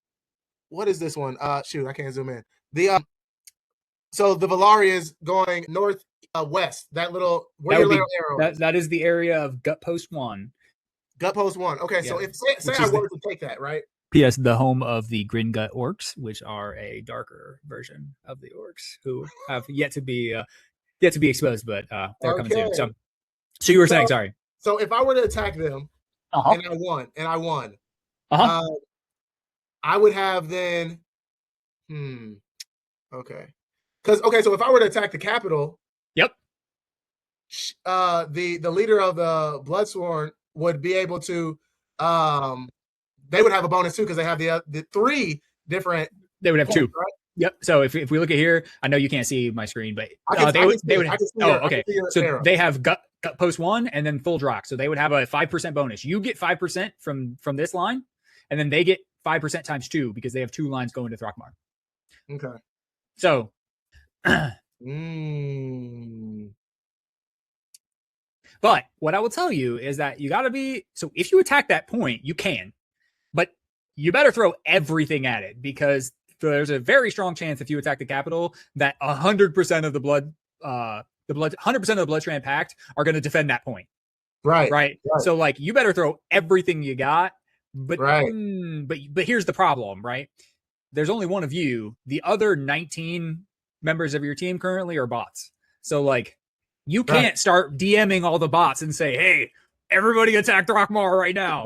what is this one? Shoot, I can't zoom in. So the Valaria is going north west. That little little arrow. That is the area of Gut Post 1. Gut Post 1. Okay, so if say I wanted to take that, right? P.S. the home of the Grin Gut Orcs, which are a darker version of the Orcs who have yet to be exposed, but they're coming soon. So you were saying, sorry. So if I were to attack them and I won, I would have then, okay. So if I were to attack the capital, the leader of the Bloodsworn would be able to they would have a bonus too because they have the 3 different. They would have points, 2. right? Yep. So if we look at here, I know you can't see my screen, but they would have. Okay. So arrows. They have gut post 1 and then full drock. So they would have a 5% bonus. You get 5% from this line, and then they get 5% times 2 because they have 2 lines going to Throckmar. Okay. So. But what I will tell you is that you got to be. So if you attack that point, you can, but you better throw everything at it because there's a very strong chance if you attack the capital that 100% of the 100% of the Bloodstrand Pact are going to defend that point. Right. So like you better throw everything you got. But but here's the problem, right? There's only one of you. The other 19 members of your team currently are bots. So like you can't start DMing all the bots and say, "Hey, everybody attack Throckmar right now."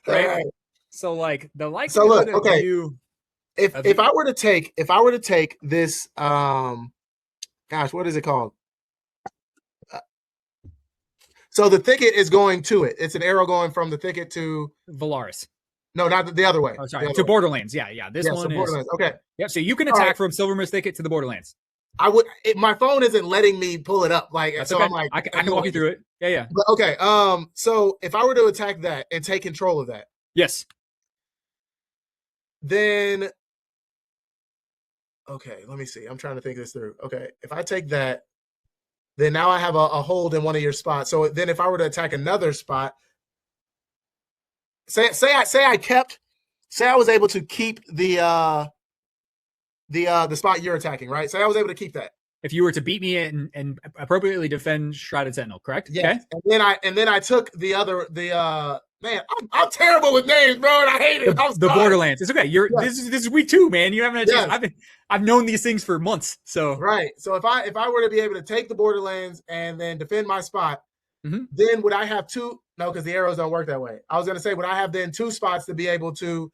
right? So like the likelihood of you. If I were to take this, gosh, what is it called? So the thicket is going to it. It's an arrow going from the thicket to Valaris. No, not the other way. Oh, sorry, to Borderlands. Yeah. This one is Borderlands. Okay. Yeah, so you can attack from Silvermist Thicket to the Borderlands. My phone isn't letting me pull it up. Like, that's so okay. I'm like, I can walk you through it. Yeah. But, okay. So if I were to attack that and take control of that, yes. Then, okay, let me see. I'm trying to think this through. Okay, if I take that, then now I have a hold in one of your spots. So then, if I were to attack another spot, say I was able to keep the spot you're attacking, right? Say I was able to keep that. If you were to beat me and appropriately defend Shrouded Sentinel, correct? Yeah. Okay. And then I took man, I'm terrible with names, bro, and I hate it. The Borderlands. It's okay. This is week 2, man. You haven't had a chance. I've known these things for months. So right. So if I were to be able to take the Borderlands and then defend my spot, then would I have 2? No, because the arrows don't work that way. I was gonna say, would I have then 2 spots to be able to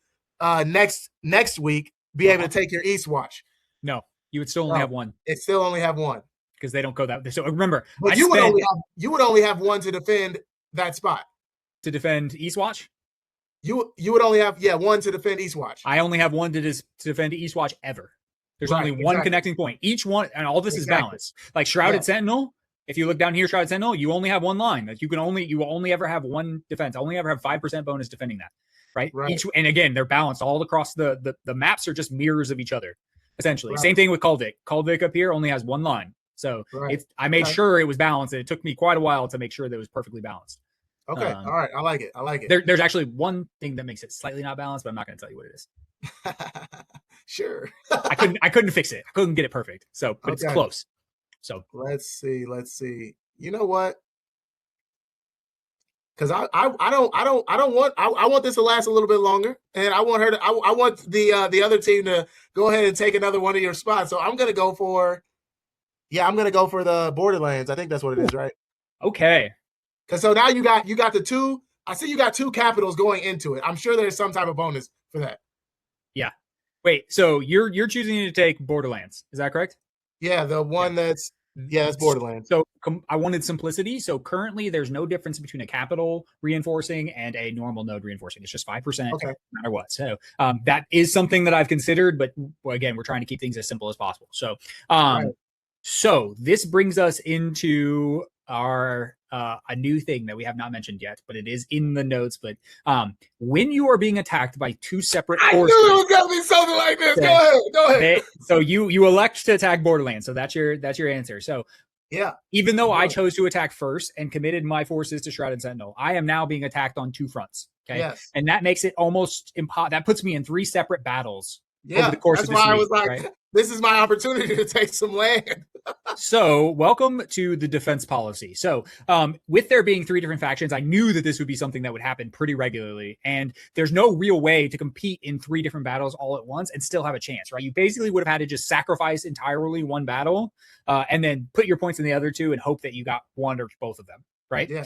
next week be able to take your East Watch? No, you would still only have 1. It still only have 1. Because they don't go that way. So remember, but you would only have 1 to defend that spot. To defend Eastwatch? You would only have 1 to defend Eastwatch. I only have 1 to defend Eastwatch ever. There's only one connecting point. Each one, and all this is balanced. Like Shrouded Sentinel, if you look down here, Shrouded Sentinel, you only have 1 line. Like you will only ever have 1 defense. Only ever have 5% bonus defending that. Right? And again, they're balanced all across the maps are just mirrors of each other, essentially. Same thing with Kuldvik. Kuldvik up here only has 1 line. So I made sure it was balanced, and it took me quite a while to make sure that it was perfectly balanced. Okay. All right. I like it. There's actually one thing that makes it slightly not balanced, but I'm not going to tell you what it is. Sure. I couldn't fix it. I couldn't get it perfect. So, but it's close. So let's see. You know what? Because I want this to last a little bit longer, and I want I want the other team to go ahead and take another one of your spots. So I'm gonna go for the Borderlands. I think that's what it is, right? Okay. Because so now you got the 2. I see you got 2 capitals going into it. I'm sure there's some type of bonus for that. Yeah. Wait. So you're choosing to take Borderlands? Is that correct? Yeah, the one that's Borderlands. So I wanted simplicity. So currently, there's no difference between a capital reinforcing and a normal node reinforcing. It's just 5%, no matter what. So that is something that I've considered, but again, we're trying to keep things as simple as possible. So so this brings us into our a new thing that we have not mentioned yet, but it is in the notes. But when you are being attacked by 2 separate forces, I knew it was gonna be something like this. Go ahead. So you elect to attack Borderlands. So that's your answer. So even though I chose to attack first and committed my forces to Shrouded Sentinel, I am now being attacked on 2 fronts. Okay, and that makes it almost impossible. That puts me in 3 separate battles. Over the course of this week, I was like, this is my opportunity to take some land. So welcome to the defense policy. So with there being 3 different factions, I knew that this would be something that would happen pretty regularly. And there's no real way to compete in 3 different battles all at once and still have a chance, right? You basically would have had to just sacrifice entirely one battle and then put your points in the other 2 and hope that you got one or both of them, right? Yeah.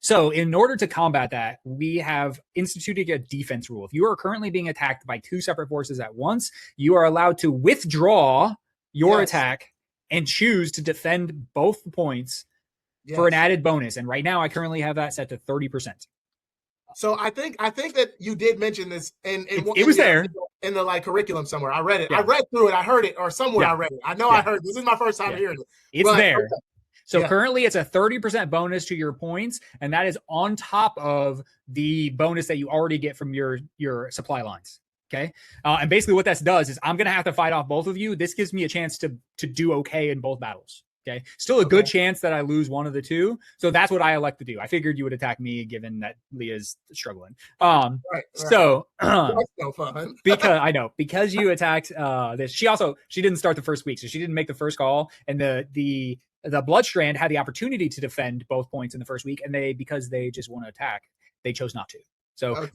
So in order to combat that, we have instituted a defense rule. If you are currently being attacked by 2 separate forces at once, you are allowed to withdraw your attack and choose to defend both points for an added bonus. And right now, I currently have that set to 30%. So I think that you did mention this It was there in the like curriculum somewhere. I read it. Yeah. I read through it. I heard it, or somewhere Yeah. I read it. I know Yeah. I heard it. This is my first time hearing it. It's there. Okay. So currently it's a 30% bonus to your points, and that is on top of the bonus that you already get from your supply lines. Okay. And basically what that does is I'm going to have to fight off both of you. This gives me a chance to do okay in both battles. Okay. Still a good chance that I lose one of the two. So that's what I elect to do. I figured you would attack me given that Leah's struggling. Right. So that's no fun. because you attacked this, she didn't start the first week. So she didn't make the first call, and the Bloodstrand had the opportunity to defend both points in the first week. And because they just want to attack, they chose not to. So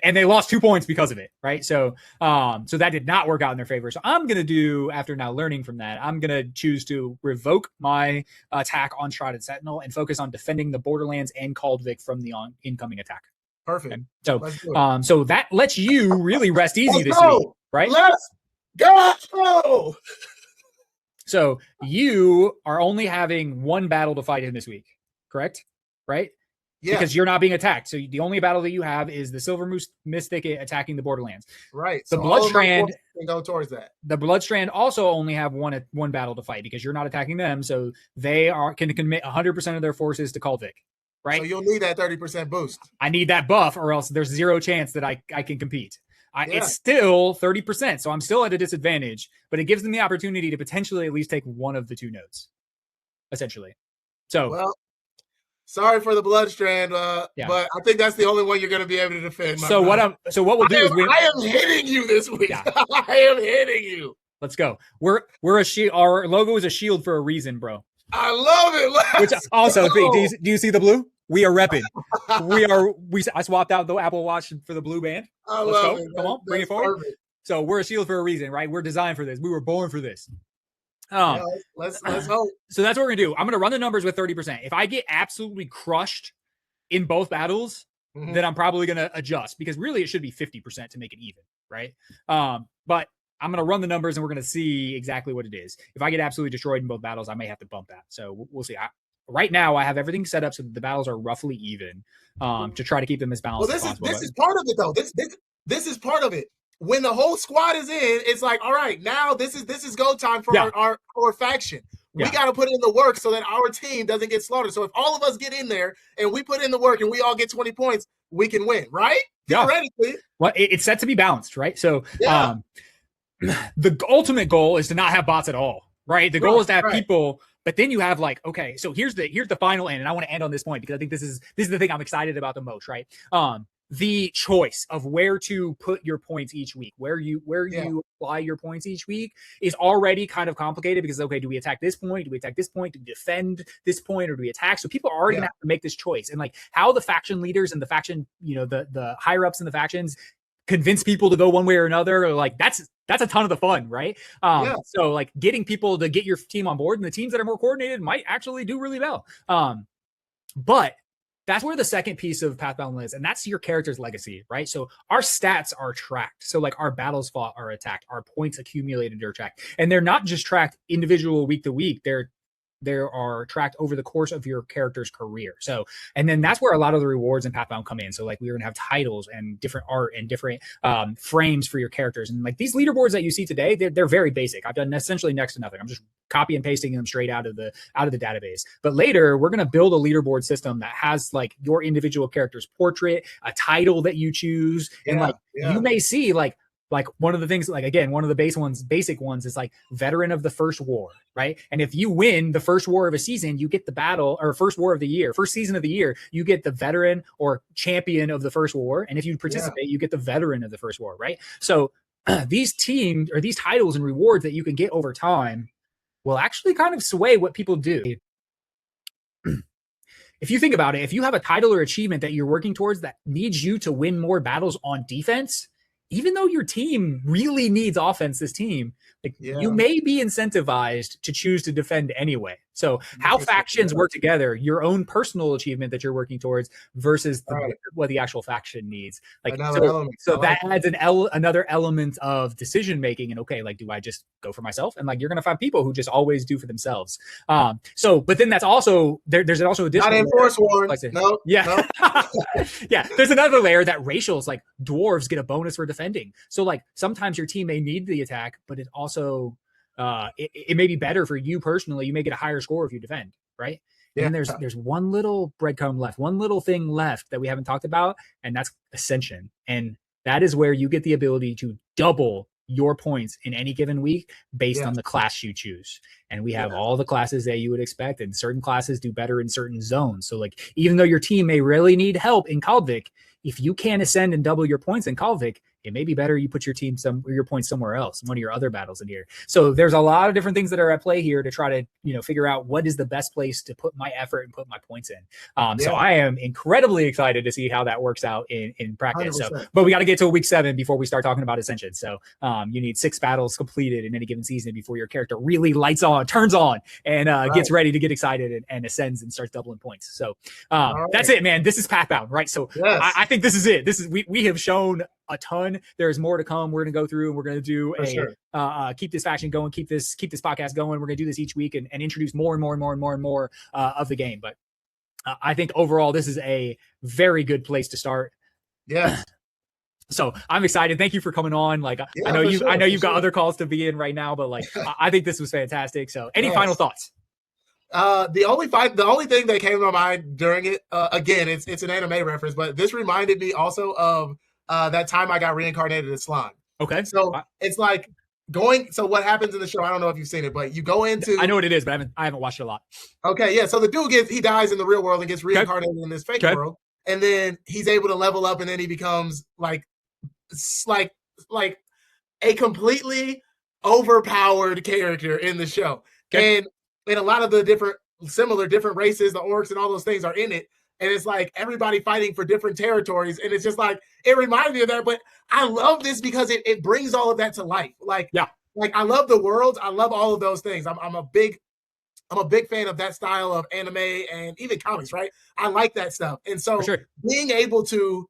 and they lost 2 points because of it, right? So so that did not work out in their favor. So I'm gonna do, after now learning from that, I'm gonna choose to revoke my attack on Shrouded Sentinel and focus on defending the Borderlands and Kaldvik from the incoming attack. Perfect. Okay? So so that lets you really rest easy this week, right? Let's go. So you are only having one battle to fight in this week, correct? Right? Yeah. Because you're not being attacked. So the only battle that you have is the Silver Mist Thicket attacking the Borderlands. Right. The Bloodstrand can go towards that. The Bloodstrand also only have one battle to fight because you're not attacking them. So they can commit 100% of their forces to Kaldvik. Right. So you'll need that 30% boost. I need that buff, or else there's zero chance that I can compete. It's still 30%. So I'm still at a disadvantage, but it gives them the opportunity to potentially at least take one of the two nodes, essentially. So sorry for the Bloodstrand, but I think that's the only one you're going to be able to defend. So what we'll do is I am hitting you this week. Yeah. I am hitting you. Let's go. We're a shield. Our logo is a shield for a reason, bro. I love it. Which also, do you see the blue? We are repping. I swapped out the Apple Watch for the blue band. Let's go. Come on, bring it forward. Perfect. So we're a shield for a reason, right? We're designed for this. We were born for this. Let's hope. So that's what we're gonna do. I'm gonna run the numbers with 30%. If I get absolutely crushed in both battles, then I'm probably gonna adjust, because really it should be 50% to make it even, right? But I'm gonna run the numbers and we're gonna see exactly what it is. If I get absolutely destroyed in both battles, I may have to bump that. So we'll see. Right now, I have everything set up so that the battles are roughly even, to try to keep them as balanced as possible. This is part of it, though. This is part of it. When the whole squad is in, it's like, all right, now this is go time for our faction. We got to put in the work so that our team doesn't get slaughtered. So if all of us get in there and we put in the work and we all get 20 points, we can win, right? Theoretically. Well, it's set to be balanced, right? So the ultimate goal is to not have bots at all, right? The goal is to have people. But then you have okay, so here's the final end, and I want to end on this point because I think this is the thing I'm excited about the most, right? The choice of where to put your points each week, where you apply your points each week is already kind of complicated, because do we attack this point? Do we attack this point? Do we defend this point, or do we attack? So people are already gonna have to make this choice, and how the faction leaders and the faction, the higher ups in the factions convince people to go one way or another, or that's a ton of the fun, right? So getting people to get your team on board, and the teams that are more coordinated might actually do really well. But that's where the second piece of Pathbound lives, and that's your character's legacy, right? So our stats are tracked. So our battles fought are attacked, our points accumulated are tracked, and they're not just tracked individual week to week. There are tracked over the course of your character's career. So, and then that's where a lot of the rewards in Pathbound come in. So we're going to have titles and different art and different frames for your characters. And these leaderboards that you see today, they're very basic. I've done essentially next to nothing. I'm just copy and pasting them straight out of the database. But later we're going to build a leaderboard system that has your individual character's portrait, a title that you choose. And you may see one of the things, again, one of the basic ones is veteran of the first war, right? And if you win the first war of a season, you get the battle, or first war of the year, first season of the year, you get the veteran or champion of the first war. And if you participate, you get the veteran of the first war, right? So these teams, or these titles and rewards that you can get over time, will actually kind of sway what people do. If you think about it, if you have a title or achievement that you're working towards that needs you to win more battles on defense, even though your team really needs offense, this team, Like, Yeah. you may be incentivized to choose to defend anyway. So how factions work together, your own personal achievement that you're working towards versus what the actual faction needs. Like, so that adds another element of decision making. And okay, like, do I just go for myself? And like, you're gonna find people who just always do for themselves. But then that's also there's also additional not enforce war. No, yeah, no. Yeah. There's another layer that racials, like dwarves, get a bonus for defending. So like sometimes your team may need the attack, but it also it may be better for you personally. You may get a higher score if you defend, right? Yeah. And then there's one little breadcrumb left, one little thing left that we haven't talked about, and that's Ascension. And that is where you get the ability to double your points in any given week based on the class you choose. And we have all the classes that you would expect, and certain classes do better in certain zones. So like, even though your team may really need help in Kaldvik, if you can't ascend and double your points in Kaldvik, it may be better you put your points somewhere else, one of your other battles in here. So there's a lot of different things that are at play here to try to, figure out what is the best place to put my effort and put my points in. So I am incredibly excited to see how that works out in practice. 100%. So, but we got to get to week 7 before we start talking about Ascension. So you need 6 battles completed in any given season before your character really turns on, and gets ready to get excited and ascends and starts doubling points. So that's it, man. This is Pathbound, right? So I think this is it. We have shown a ton. There's more to come. We're going to go through and we're going to do keep this faction going, keep this podcast going. We're going to do this each week and introduce more and more of the game. But I think overall, this is a very good place to start. Yeah. So I'm excited. Thank you for coming on. Like, I know you've got other calls to be in right now, but like, I think this was fantastic. So any final thoughts? The only thing that came to my mind during it, again, it's an anime reference, but this reminded me also of that time I got reincarnated as slime. Okay. So it's like so what happens in the show, I don't know if you've seen it, but you go into... I know what it is, but I haven't watched it a lot. Okay, yeah. So the dude he dies in the real world and gets reincarnated in this fake world. And then he's able to level up, and then he becomes like a completely overpowered character in the show. Okay. And a lot of the different races, the orcs and all those things are in it. And it's like everybody fighting for different territories. And it's just like, it reminded me of that. But I love this because it brings all of that to life. Like I love the worlds. I love all of those things. I'm a big fan of that style of anime and even comics, right? I like that stuff. And so being able to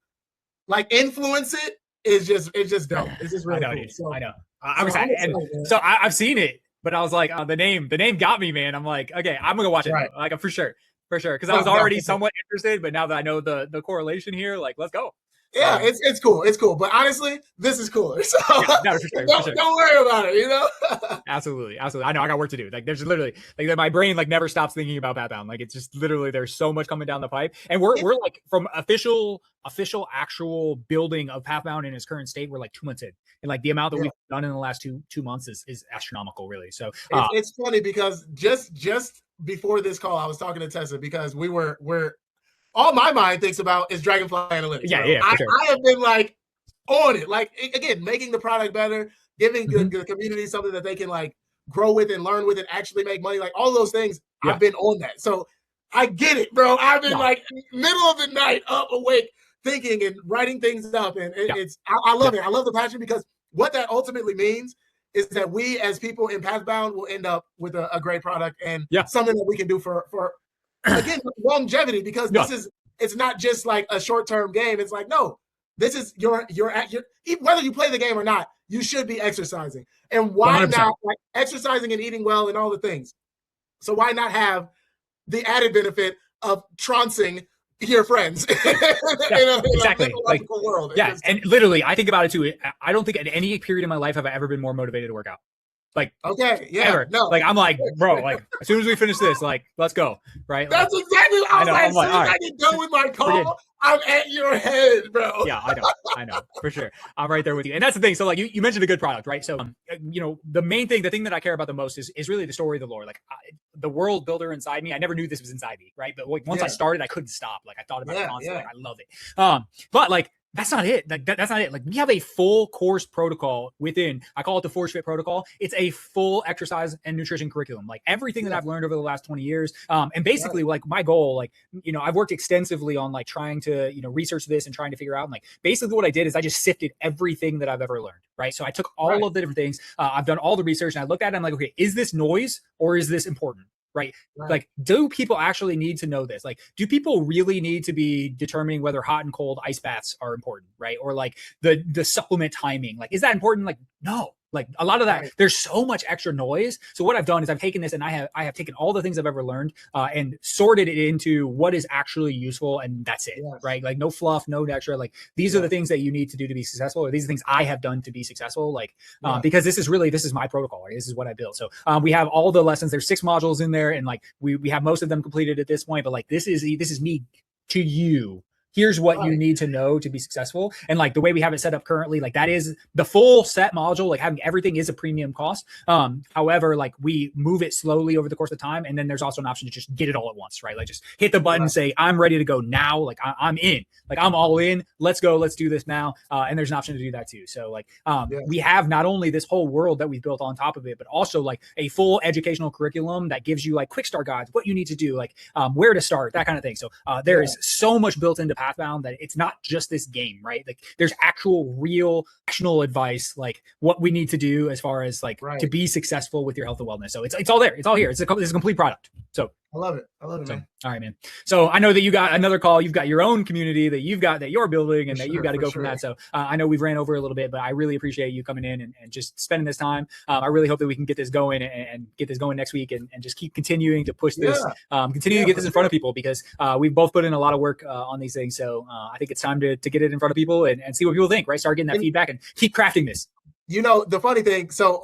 like influence it is just dope. It's just really cool. So, I know. I'm excited. So I've seen it, but I was like, the name got me, man. I'm like, okay, I'm gonna watch it. Right. Like, for sure. Because I was already somewhat interested, but now that I know the correlation here, like, let's go. Yeah, it's cool. It's cool. But honestly, this is cooler. So don't worry about it, Absolutely. I know I got work to do. Like, there's literally like my brain like never stops thinking about Pathbound. Like, it's just literally there's so much coming down the pipe. And we're like from official actual building of Pathbound in its current state, we're like 2 months in. And like the amount that we've done in the last two months is astronomical, really. So it's funny because just before this call, I was talking to Tessa because we're all my mind thinks about is Dragonfly Analytics. Yeah, I have been like on it. Like, again, making the product better, giving the community something that they can like grow with and learn with and actually make money. Like, all those things, I've been on that. So I get it, bro. I've been like middle of the night up awake thinking and writing things up. And I love it. I love the passion because what that ultimately means is that we as people in Pathbound will end up with a great product and something that we can do for again, longevity, because it's not just like a short-term game. It's like, no, this is your whether you play the game or not, you should be exercising. And why 100%. Not like exercising and eating well and all the things? So why not have the added benefit of trouncing your friends in exactly. a world? Yeah, and literally, I think about it too. I don't think at any period in my life have I ever been more motivated to work out. Like, okay, yeah, ever. No, like I'm like, bro, like as soon as we finish this, like, let's go, right? That's like, exactly what I was like. As soon as I get done with my call, I'm at your head, bro. Yeah, I know, for sure. I'm right there with you, and that's the thing. So, like, you mentioned a good product, right? So, the main thing, the thing that I care about the most is really the story, the lore, like the world builder inside me. I never knew this was inside me, right? But like once I started, I couldn't stop. Like, I thought about it constantly. Like, I love it. But like, that's not it. Like that's not it. Like we have a full course protocol within, I call it the Forge Fit protocol. It's a full exercise and nutrition curriculum. Like everything that I've learned over the last 20 years. And basically like my goal, like, you know, I've worked extensively on like trying to, you know, research this and trying to figure out, and like basically what I did is I just sifted everything that I've ever learned. Right. So I took all of the different things. I've done all the research and I looked at it. I'm like, okay, is this noise or is this important? Right. Like, do people actually need to know this? Like, do people really need to be determining whether hot and cold ice baths are important? Right. Or like the supplement timing, like, is that important? Like, no. Like a lot of that, there's so much extra noise. So what I've done is I've taken this and I have taken all the things I've ever learned and sorted it into what is actually useful, and that's it, right? Like no fluff, no extra. Like these are the things that you need to do to be successful, or these are things I have done to be successful. Like because this is my protocol, right? This is what I built. So we have all the lessons. There's 6 modules in there, and like we have most of them completed at this point. But like this is me to you. Here's what you need to know to be successful. And like the way we have it set up currently, like that is the full set module, like having everything is a premium cost. However, like we move it slowly over the course of time. And then there's also an option to just get it all at once, right? Like just hit the button, say, I'm ready to go now. Like I'm in, like I'm all in, let's go, let's do this now. And there's an option to do that too. So like we have not only this whole world that we've built on top of it, but also like a full educational curriculum that gives you like quick start guides, what you need to do, like where to start, that kind of thing. So there is so much built into Pathbound that it's not just this game, right? Like there's actual real actionable advice, like what we need to do as far as like to be successful with your health and wellness. So it's all there. It's all here. It's a complete product. So I love it. I love it, man. All right, man. So I know that you got another call. You've got your own community that you're building, and that you've got to go from that. So I know we've ran over a little bit, but I really appreciate you coming in and just spending this time. I really hope that we can get this going and get this going next week and just keep continuing to push this, continue to get this in front of people, because we've both put in a lot of work on these things. So I think it's time to get it in front of people and see what people think, right? Start getting that feedback and keep crafting this. You know, the funny thing, so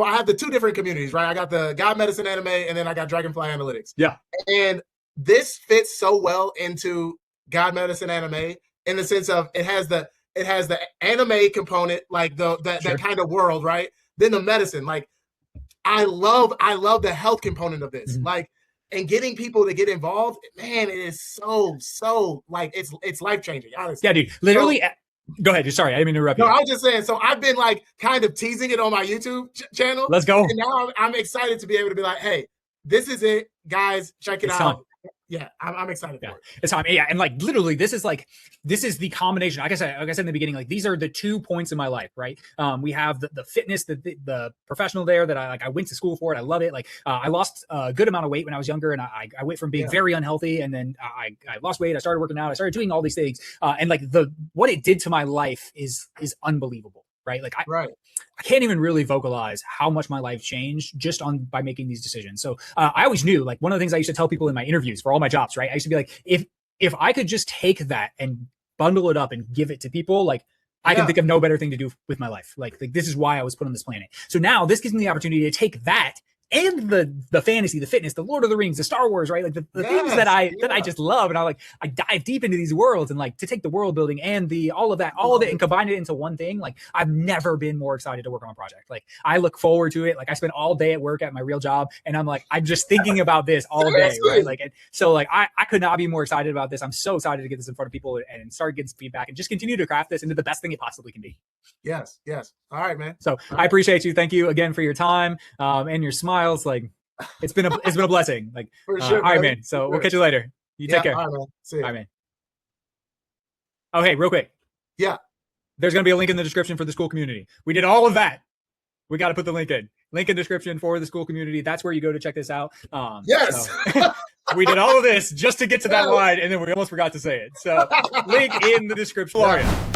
I have the 2 different communities, right? I got the God Medicine Anime, and then I got Dragonfly Analytics. Yeah. And this fits so well into God Medicine Anime in the sense of it has the anime component, like that kind of world, right? Then the medicine, like I love the health component of this. Like, and getting people to get involved, man, it is so like it's life-changing, honestly. Yeah, dude. Literally go ahead. Sorry, I didn't mean to interrupt you. No, I was just saying. So I've been like kind of teasing it on my YouTube channel. Let's go. And now I'm excited to be able to be like, hey, this is it, guys. Check it out. Time. Yeah, I'm excited for it. It's time. Yeah, and like literally, this is the combination. Like I said in the beginning, like these are the 2 points in my life, right? We have the fitness, the professional there that I went to school for it. I love it. Like I lost a good amount of weight when I was younger, and I went from being very unhealthy, and then I lost weight. I started working out. I started doing all these things, and like what it did to my life is unbelievable, right? Like I can't even really vocalize how much my life changed just by making these decisions. So I always knew, like one of the things I used to tell people in my interviews for all my jobs, right? I used to be like, if I could just take that and bundle it up and give it to people, like I can think of no better thing to do with my life. Like this is why I was put on this planet. So now this gives me the opportunity to take that and the fantasy, the fitness, the Lord of the Rings, the Star Wars, right? Like the things that I just love, and I dive deep into these worlds, and like to take the world building and all of it and combine it into one thing. Like I've never been more excited to work on a project. Like I look forward to it. Like I spend all day at work at my real job, and I'm just thinking about this all day, right? Like so like I could not be more excited about this. I'm so excited to get this in front of people and start getting some feedback and just continue to craft this into the best thing it possibly can be. Yes. All right, man. So I appreciate you. Thank you again for your time and your smiles. Like it's been a blessing. Like for sure, all right, man. So we'll catch you later. You take care. All right, man. See you. All right, man. Oh, hey, real quick. Yeah. There's going to be a link in the description for the school community. We did all of that. We got to put the link in description for the school community. That's where you go to check this out. Yes. So, we did all of this just to get to that line, and then we almost forgot to say it. So link in the description. Elaria.